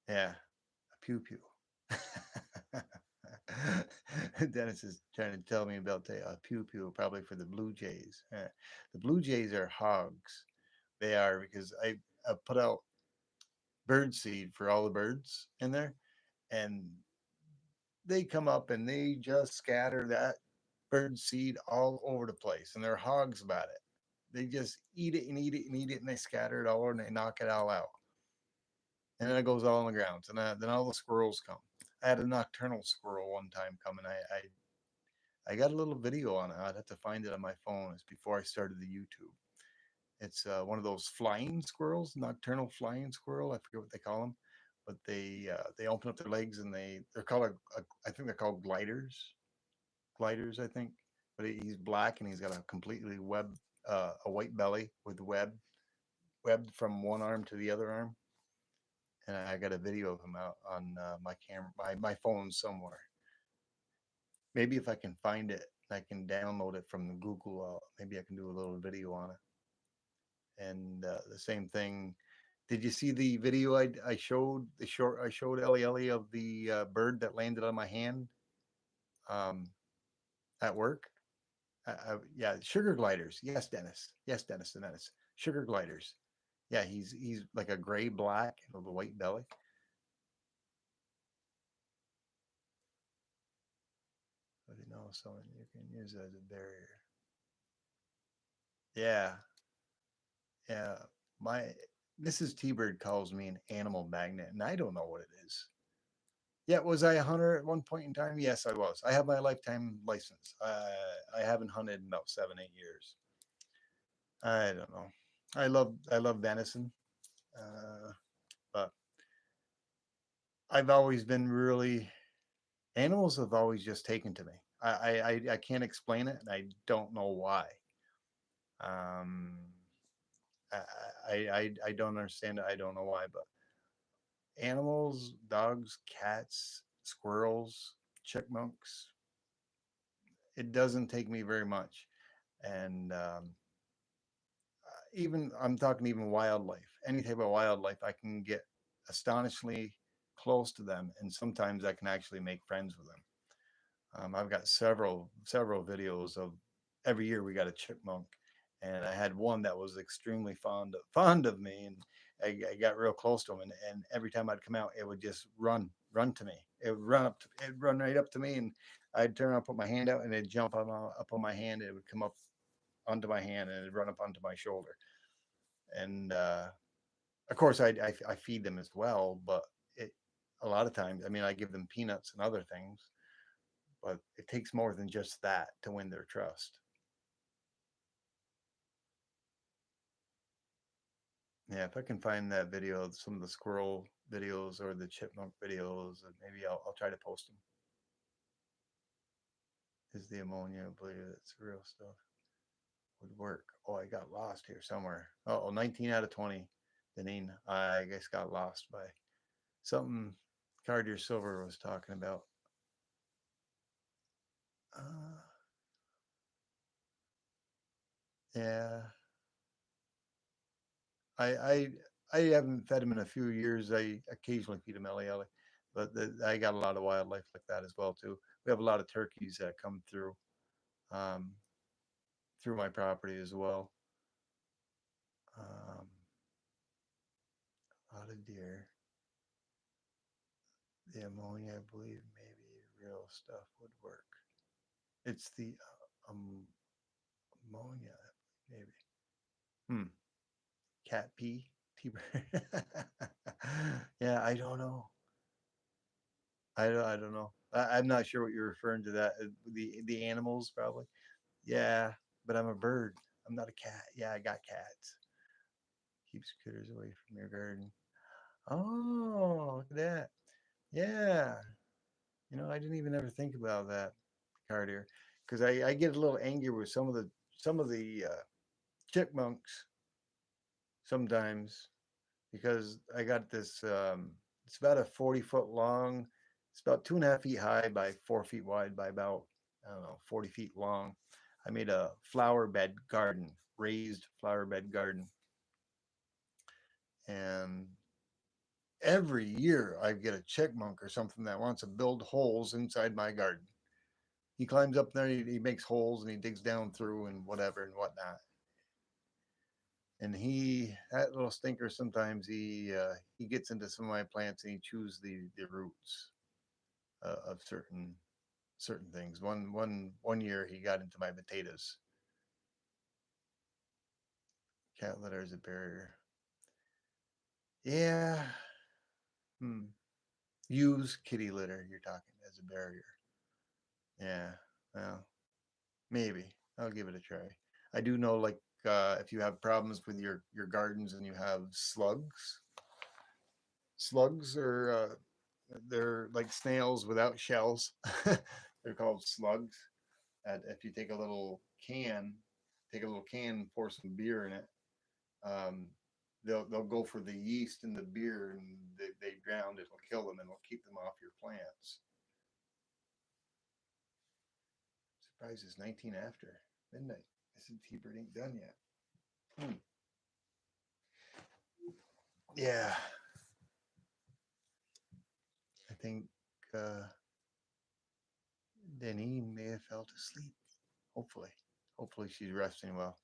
Yeah, a pew pew. Dennis is trying to tell me about a pew pew, probably for the Blue Jays. The Blue Jays are hogs. They are because I put out bird seed for all the birds in there, and they come up and they just scatter that bird seed all over the place, and they're hogs about it. They just eat it and eat it and eat it, and they scatter it all over and they knock it all out, and then it goes all on the ground. And then all the squirrels come. I had a nocturnal squirrel one time come, and I got a little video on it. I'd have to find it on my phone. It's before I started the YouTube. It's one of those flying squirrels, nocturnal flying squirrel. I forget what they call them, but they open up their legs and they're called I think they're called gliders I think. But he's black and he's got a completely a white belly with webbed from one arm to the other arm. And I got a video of him out on my camera, my phone somewhere. Maybe if I can find it, I can download it from the Google. Maybe I can do a little video on it. And the same thing. Did you see the video I showed? The short I showed Ellie Ellie of the bird that landed on my hand um, at work. Yeah, sugar gliders. Yes, Dennis. Yes, Dennis and Dennis. Sugar gliders. Yeah, he's like a gray black with a white belly. But you know, so you can use it as a barrier. Yeah, yeah. My Mrs. T-Bird calls me an animal magnet, and I don't know what it is. Yeah, was I a hunter at one point in time? Yes, I was. I have my lifetime license. I haven't hunted in about 7, 8 years. I don't know. I love venison, uh, but I've always been really animals have always just taken to me. I can't explain it, and I don't know why. Um, I don't understand it. I don't know why, but animals, dogs, cats, squirrels, chipmunks. It doesn't take me very much, and even I'm talking even wildlife. Any type of wildlife, I can get astonishingly close to them, and sometimes I can actually make friends with them. I've got several videos of every year we got a chipmunk, and I had one that was extremely fond of me, and I got real close to him, and every time I'd come out, it would just run to me. It would it'd run right up to me, and I'd turn around, put my hand out, and it'd jump up on my hand. It would come up onto my hand, and it'd run up onto my shoulder. And of course, I feed them as well, but it a lot of times, I mean, I give them peanuts and other things, but it takes more than just that to win their trust. Yeah, if I can find that video, some of the squirrel videos or the chipmunk videos, maybe I'll try to post them. Is the ammonia? I believe it's real stuff. Would work. Oh, I got lost here somewhere. Oh, 19 out of 20. Deneen, I guess got lost by something Cardier Silver was talking about. Uh, yeah, I I I haven't fed him in a few years. I occasionally feed him Ellie Ellie, but I got a lot of wildlife like that as well too. We have a lot of turkeys that come um, through my property as well. Um, a lot of deer. The ammonia, I believe, maybe real stuff would work. It's the ammonia, maybe. Hmm. Cat pee, T-bird. Yeah, I don't know. I don't know. I'm not sure what you're referring to. That the animals probably. Yeah, but I'm a bird. I'm not a cat. Yeah, I got cats. Keeps critters away from your garden. Oh, look at that. Yeah. I didn't even ever think about that, Cartier, because I get a little angry with some of the chipmunks sometimes because I got this. It's about a 40-foot long. It's about 2.5 feet high by 4 feet wide by about, I don't know, 40 feet long. I made a flower bed garden, raised flower bed garden, and every year I get a chipmunk or something that wants to build holes inside my garden. He climbs up there, he makes holes, and he digs down through and whatever and whatnot. And that little stinker, sometimes he gets into some of my plants and he chews the roots of certain things. One year he got into my potatoes. Cat litter is a barrier. Yeah. Hmm. Use kitty litter. You're talking as a barrier. Yeah. Well, maybe I'll give it a try. I do know, like, if you have problems with your gardens and you have slugs are they're like snails without shells. They're called slugs. If you take a little can, pour some beer in it. Um, they'll go for the yeast in the beer, and they drown. It'll kill them and it'll keep them off your plants. Surprised it's 19 after midnight. I said T-Bird ain't done yet. Hmm. Yeah, I think uh, Denny may have fell asleep. Hopefully, hopefully she's resting well.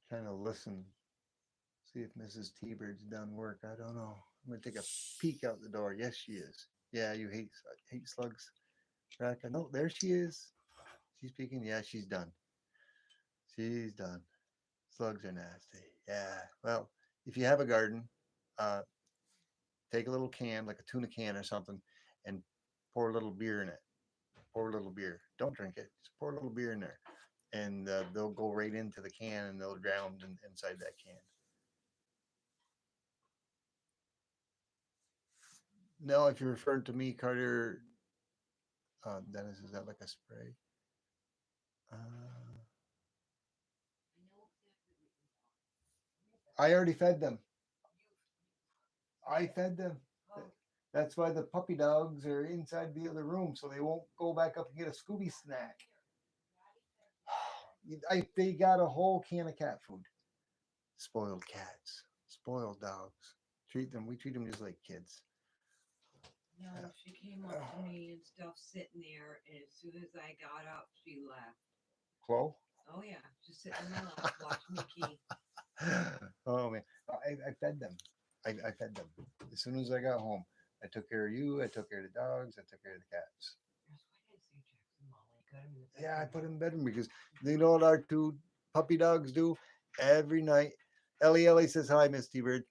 Trying to listen, see if Mrs. T-Bird's done work. I don't know. I'm gonna take a peek out the door. Yes, she is. Yeah, you hate slugs, Raka. No, there she is. She's peeking. Yeah, she's done. She's done. Slugs are nasty. Yeah. Well, if you have a garden, uh, take a little can, like a tuna can or something, and pour a little beer in it. Pour a little beer. Don't drink it. Just pour a little beer in there, and they'll go right into the can and they'll drown inside that can. No, if you're referring to me, Carter, Dennis, is that like a spray? Uh, I already fed them. I fed them. That's why the puppy dogs are inside the other room, so they won't go back up and get a Scooby snack. They got a whole can of cat food. Spoiled cats, spoiled dogs. We treat them just like kids. No, she came up to me and stuff sitting there, and as soon as I got up, she left. Chloe? Oh yeah, just sitting in my lap, watching me key. Oh man, I fed them. I fed them as soon as I got home. I took care of you. I took care of the dogs. I took care of the cats. That's why I didn't see Jackson Molly. Got him in the Yeah, I bedroom. put them in bedroom because you know what our two puppy dogs do every night. Ellie says hi, Miss T Bird.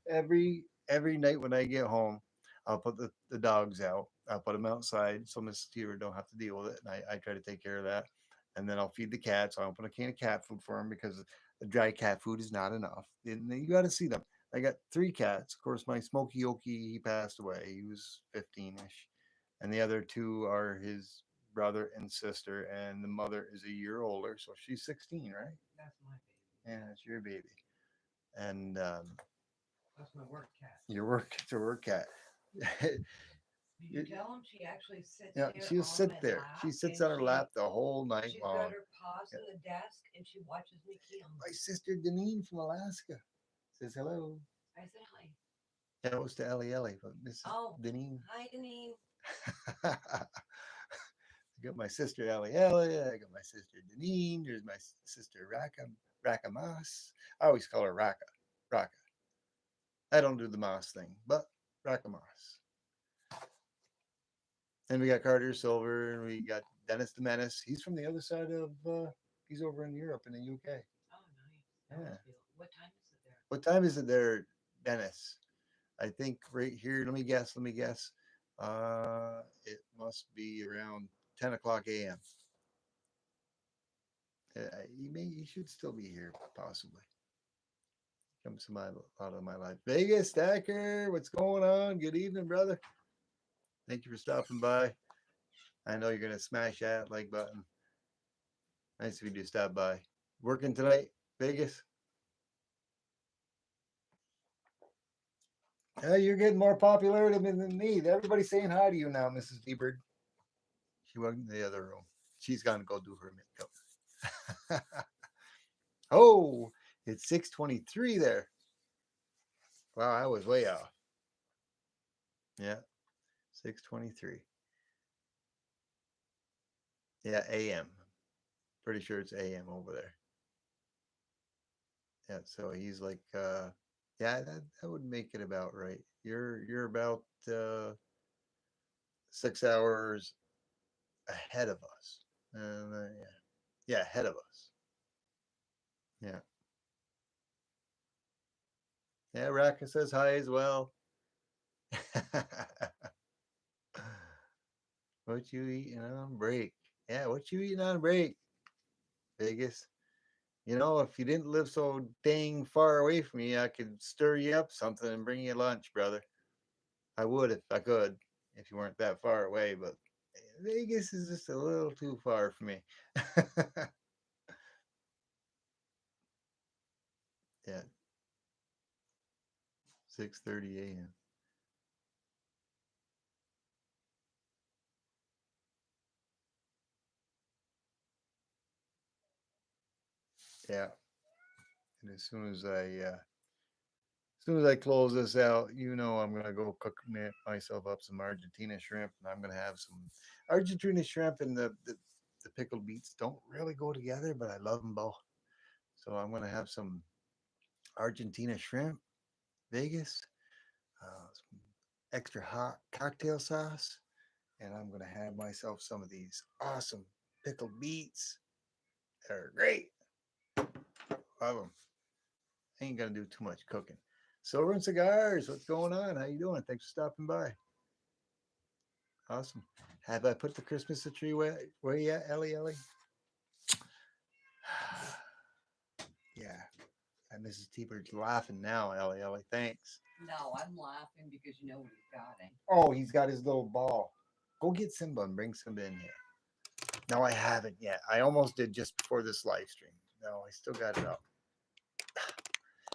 Every night when I get home, I'll put the dogs out. I'll put them outside so Miss T Bird don't have to deal with it, and I try to take care of that. And then I'll feed the cats. I'll open a can of cat food for them because the dry cat food is not enough. And you got to see them. I got three cats. Of course, my Smokey Yoki, he passed away. He was 15-ish, and the other two are his brother and sister, and the mother is a year older, so she's 16, right? That's my baby. Yeah, it's your baby. And That's my work cat. your work, it's a work cat. Did you tell him she actually sits Yeah, there she'll on sit my there. lap She sits and on her lap the whole night she's got long. her paws Yeah. in the desk and she watches me key 'em. My sister Deneen from Alaska says hello. I said hi. Yeah, it was to Ellie, but this is Oh, Deneen. hi, Deneen. I got my sister Ellie. I got my sister Deneen. There's my sister Rakamas. I always call her Raka. I don't do the Moss thing, but Rakamas. And we got Carter Silver, and we got Dennis the Menace. He's from the other side of. He's over in Europe in the UK. Yeah. What time is it there? What time is it there, Dennis? I think right here. Let me guess. Let me guess. It must be around 10 o'clock a.m. He should still be here, possibly. Comes to my out of my life. Vegas Stacker, what's going on? Good evening, brother. Thank you for stopping by. I know you're gonna smash that like button. Nice of you to stop by. Working tonight, Vegas? You're getting more popularity than me. Everybody's saying hi to you now, Mrs. D-Bird. She went in the other room. She's gonna go do her makeup. Oh, it's 6:23 there. Wow, I was way off. Yeah, 6:23. Yeah, AM. Pretty sure it's AM over there. Yeah, so he's like, yeah, that would make it about right. You're about 6 hours ahead of us. Yeah, ahead of us. Yeah, yeah. Raka says hi as well. What you eating on break? Yeah, what you eating on break, Vegas? You know, if you didn't live so dang far away from me, I could stir you up something and bring you lunch, brother. I would if I could, if you weren't that far away, but Vegas is just a little too far for me. Yeah, 6:30 a.m. Yeah, and as soon as I close this out, you know I'm gonna go cook myself up some Argentina shrimp, and I'm gonna have some Argentina shrimp and the pickled beets don't really go together, but I love them both. So I'm gonna have some Argentina shrimp, Vegas, some extra hot cocktail sauce, and I'm gonna have myself some of these awesome pickled beets. They're great. Love them. Ain't gonna do too much cooking. Silver and cigars, what's going on? How you doing? Thanks for stopping by. Awesome. Have I put the Christmas tree where you at, Ellie? Ellie? Yeah. And Mrs. T-Bird's laughing now, Ellie. Ellie, thanks. No, I'm laughing because you know what he's got in. Oh, he's got his little ball. Go get Simba and bring Simba in here. No, I haven't yet. I almost did just before this live stream. No, I still got it up.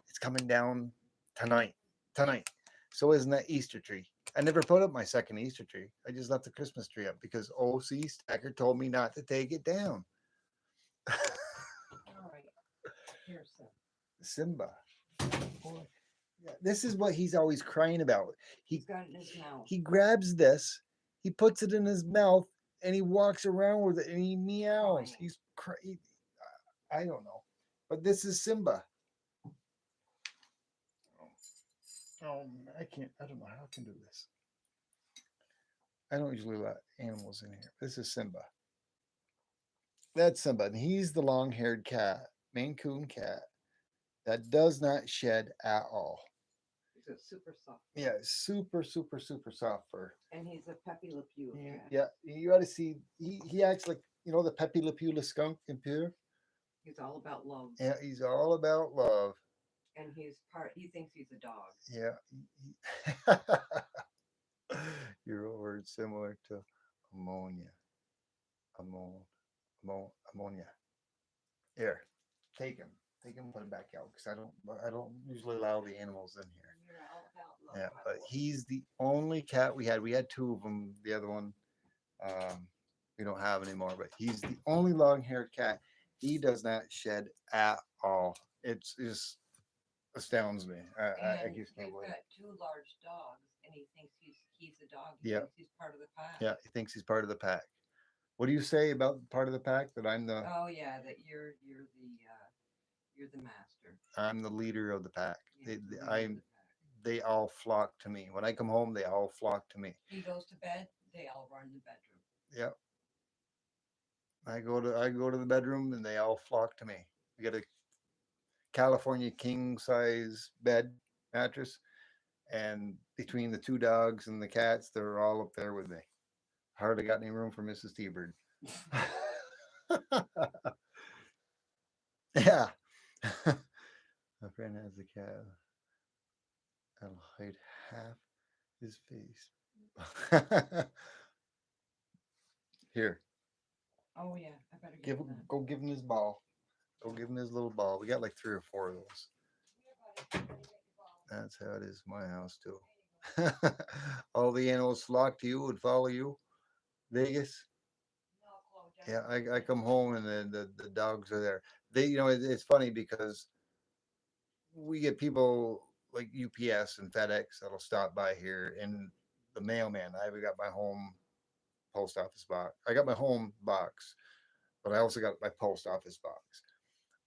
It's coming down tonight. Tonight. So isn't that Easter tree? I never put up my second Easter tree. I just left the Christmas tree up because OC Stacker told me not to take it down. All right. Here's some. Simba. Boy. Yeah, this is what he's always crying about. He's got it in his mouth. He grabs this, he puts it in his mouth, and he walks around with it and he meows. Crying. He's crazy. I don't know, but this is Simba. Oh, I can't. I don't know how I can do this. I don't usually let animals in here. This is Simba. That's Simba, and he's the long-haired cat, Maine Coon cat, that does not shed at all. He's a super soft. Yeah, super, super, super soft fur. And he's a Pepe Le Pew cat. Yeah, you got to see. He acts like the Pepe Le Pew, the skunk in Pure. He's all about love. Yeah, he's all about love. And he thinks he's a dog. Yeah. Your word similar to ammonia. Ammonia. Here, take him. Take him, put him back out because I don't usually allow the animals in here. You're all about love. Yeah, but he's the only cat we had. We had two of them. The other one, we don't have anymore. But he's the only long-haired cat. He does not shed at all. It just astounds me. I And just can't we've believe it. got two large dogs, and he thinks he's a dog. He Yeah. thinks he's part of the pack. Yeah, he thinks he's part of the pack. What do you say about part of the pack? That I'm the Oh yeah, that you're the master. I'm the leader of the pack. You're the leader of I'm the pack. they all flock to me. When I come home, they all flock to me. He goes to bed, they all run the bedroom. Yep. I go to the bedroom and they all flock to me. We got a California king size bed mattress, and between the two dogs and the cats, they're all up there with me. Hardly got any room for Mrs. T-Bird. Yeah. My friend has a cat that'll hide half his face. Here, Oh yeah, I better give get that. go give him his ball. Go give him his little ball. We got like 3 or 4 of those. That's how it is in my house too. All the animals flock to you and follow you. Vegas. Yeah, I come home and then the dogs are there. It's funny because we get people like UPS and FedEx that'll stop by here, and the mailman. I got my home post office box. I got my home box, but I also got my post office box.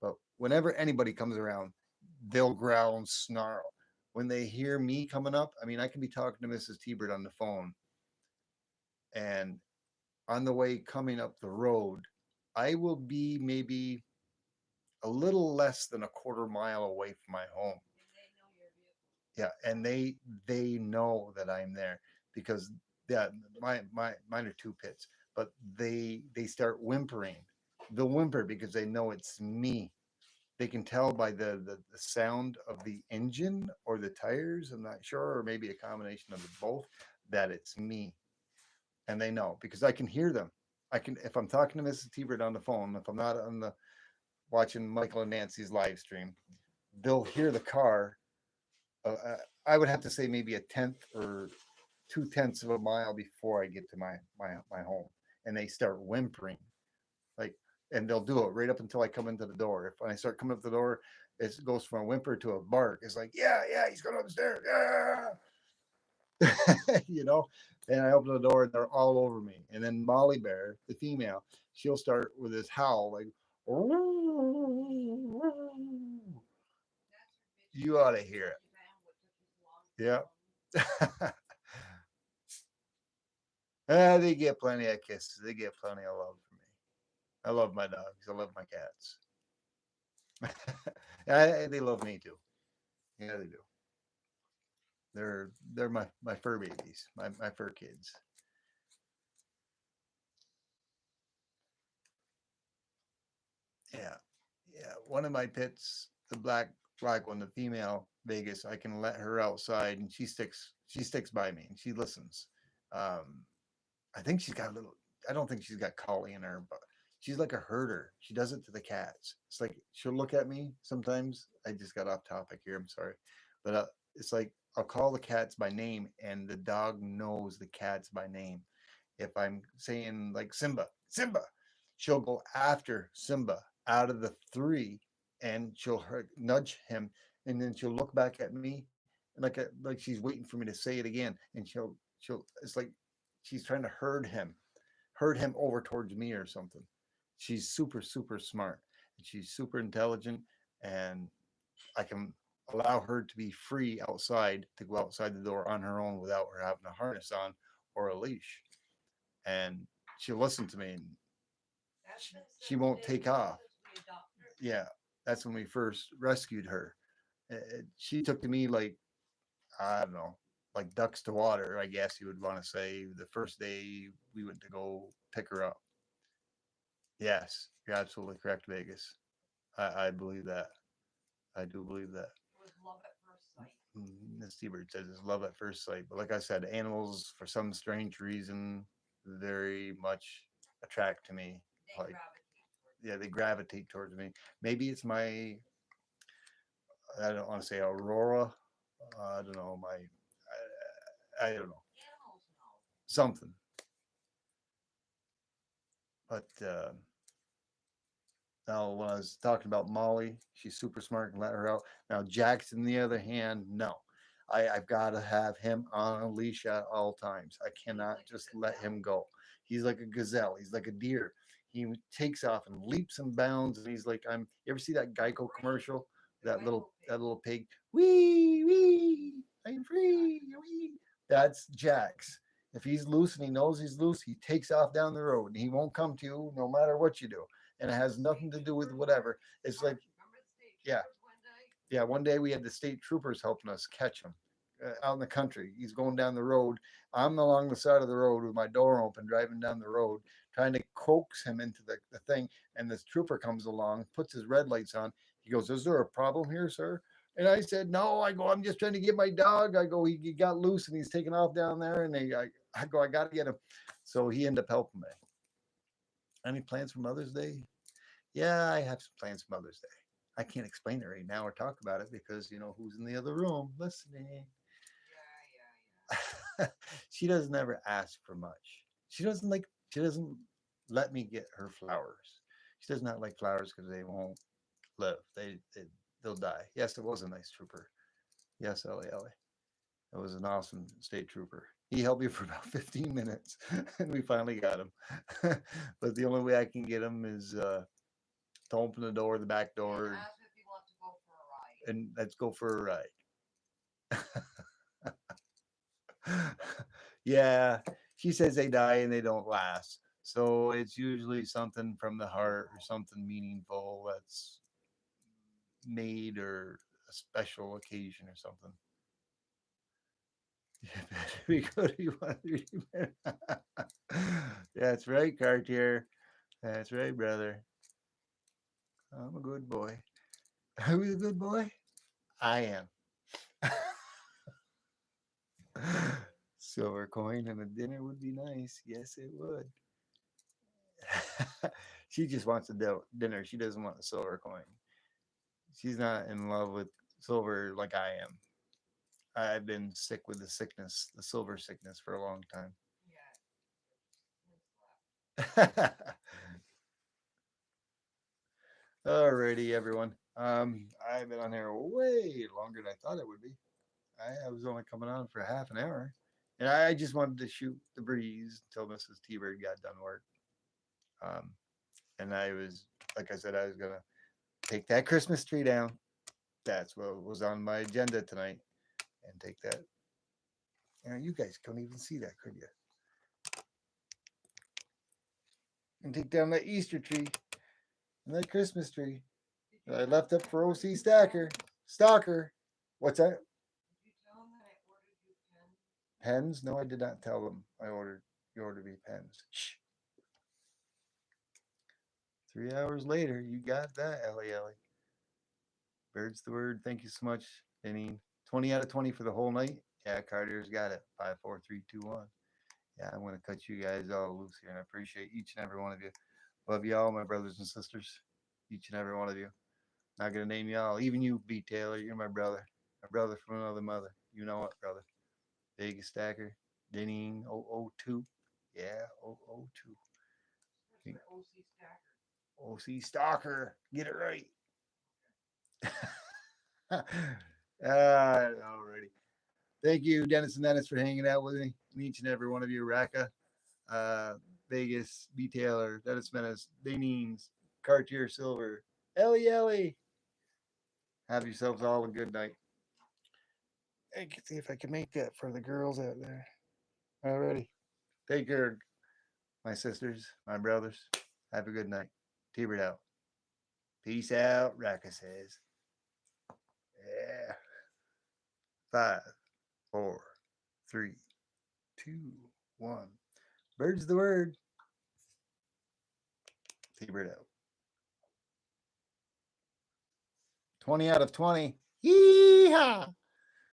But whenever anybody comes around, they'll growl and snarl. When they hear me coming up, I mean, I can be talking to Mrs. T-Bird on the phone, and on the way coming up the road, I will be maybe a little less than a quarter mile away from my home. Yeah, and they know that I'm there because yeah, mine are 2 pits, but they start whimpering. They'll whimper because they know it's me. They can tell by the sound of the engine or the tires. I'm not sure, or maybe a combination of the both, that it's me, and they know because I can hear them. I can if I'm talking to Mrs. T-Bird on the phone, if I'm not on the watching Michael and Nancy's live stream, they'll hear the car. I would have to say maybe a tenth or 2/10 of a mile before I get to my home, and they start whimpering like, and they'll do it right up until I come into the door. If I start coming up the door, it goes from a whimper to a bark. It's like, yeah, yeah, he's going upstairs, yeah, And I open the door and they're all over me. And then Molly Bear, the female, she'll start with this howl like, you ought to hear it. Yeah. They get plenty of kisses. They get plenty of love from me. I love my dogs. I love my cats. They love me too. Yeah, they do. They're my fur babies, my fur kids. Yeah, yeah. One of my pits, the black one, the female Vegas, I can let her outside, and she sticks by me and she listens. Um, I think she's got a little. I don't think she's got collie in her, but she's like a herder. She does it to the cats. It's like she'll look at me sometimes. I just got off topic here. I'm sorry, but it's like I'll call the cats by name, and the dog knows the cats by name. If I'm saying like Simba, Simba, she'll go after Simba out of the three, and nudge him, and then she'll look back at me, like she's waiting for me to say it again, and she'll it's like she's trying to herd him over towards me or something. She's super smart, and she's super intelligent, and I can allow her to be free outside to go outside the door on her own without her having a harness on or a leash. And she'll listen to me, and she won't take off. Yeah, that's when we first rescued her. She took to me like, I don't know, like ducks to water, I guess you would want to say, the first day we went to go pick her up. Yes, you're absolutely correct, Vegas. I believe that. I do believe that. Miss Seabird says it's love at first sight. But like I said, animals, for some strange reason, very much attract to me. Like, yeah, they gravitate towards me. Maybe it's my, I don't want to say aurora. I don't know, I don't know, something. But now, when I was talking about Molly, she's super smart and let her out. Now, Jackson, the other hand, no. I've got to have him on a leash at all times. I cannot just let him go. He's like a gazelle. He's like a deer. He takes off and leaps and bounds, and he's like, I'm. You ever see that Geico commercial? That little pig. Wee wee. I'm free. Wee. That's Jax. If he's loose and he knows he's loose, he takes off down the road, and he won't come to you no matter what you do, and it has nothing to do with whatever. It's like, yeah. Yeah, one day we had the state troopers helping us catch him out in the country. He's going down the road. I'm along the side of the road with my door open, driving down the road, trying to coax him into the thing. And this trooper comes along, puts his red lights on. He goes, "Is there a problem here, sir?" And I said, "No." I go, "I'm just trying to get my dog." I go, he got loose and he's taking off down there. And I go, "I got to get him." So he ended up helping me. Any plans for Mother's Day? Yeah, I have some plans for Mother's Day. I can't explain it right now or talk about it because you know who's in the other room listening. Yeah, She doesn't ever ask for much. She doesn't like. She doesn't let me get her flowers. She does not like flowers because they won't live. They'll die. Yes, it was a nice trooper. Yes, Ellie Ellie. It was an awesome state trooper. He helped me for about 15 minutes, and we finally got him. But the only way I can get him is to open the door, the back yeah. And door, ask if he wants to go for a ride. and let's go for a ride. Yeah, she says they die and they don't last. So it's usually something from the heart or something meaningful that's made or a special occasion or something. Yeah, better be good. You want to be That's right, Cartier. That's right, brother. I'm a good boy. Are you a good boy? I am. Silver coin and a dinner would be nice. Yes, it would. She just wants a dinner. She doesn't want the silver coin. She's not in love with silver like I am. I've been sick with the sickness, the silver sickness, for a long time. Yeah. Alrighty, everyone. I've been on here way longer than I thought it would be. I was only coming on for half an hour, and I just wanted to shoot the breeze until Mrs. T Bird got done work. Um, and I was, like I said, I was gonna take that Christmas tree down. That's what was on my agenda tonight, and take that. You guys couldn't even see that, could you? And take down that Easter tree and that Christmas tree that I left up for OC Stacker. Stalker. What's that? Did you tell him that I ordered you pens? Pens? No, I did not tell them I ordered. You ordered me pens. Shh. 3 hours later, you got that, Ellie Ellie. Bird's the word. Thank you so much, Deneen. 20 out of 20 for the whole night. Yeah, Carter's got it. 5, 4, 3, 2, 1. Yeah, I'm going to cut you guys all loose here, and I appreciate each and every one of you. Love you all, my brothers and sisters. Each and every one of you. Not going to name you all. Even you, B. Taylor. You're my brother. My brother from another mother. You know what, brother? Vegas Stacker. Deneen 002. Yeah, 002. Where's the OC stacker? OC Stalker. Get it right. Alrighty. Thank you, Dennis and Dennis, for hanging out with me. And each and every one of you, Raka, Vegas, B. Taylor, Dennis Menace, Daneens, Cartier Silver, Ellie Ellie. Have yourselves all a good night. I can see if I can make that for the girls out there. Alrighty. Take care, my sisters, my brothers. Have a good night. T-Bird out. Peace out, Raka says. Yeah. 5, 4, 3, 2, 1. Bird's the word. T-Bird out. 20 out of 20. Yeehaw!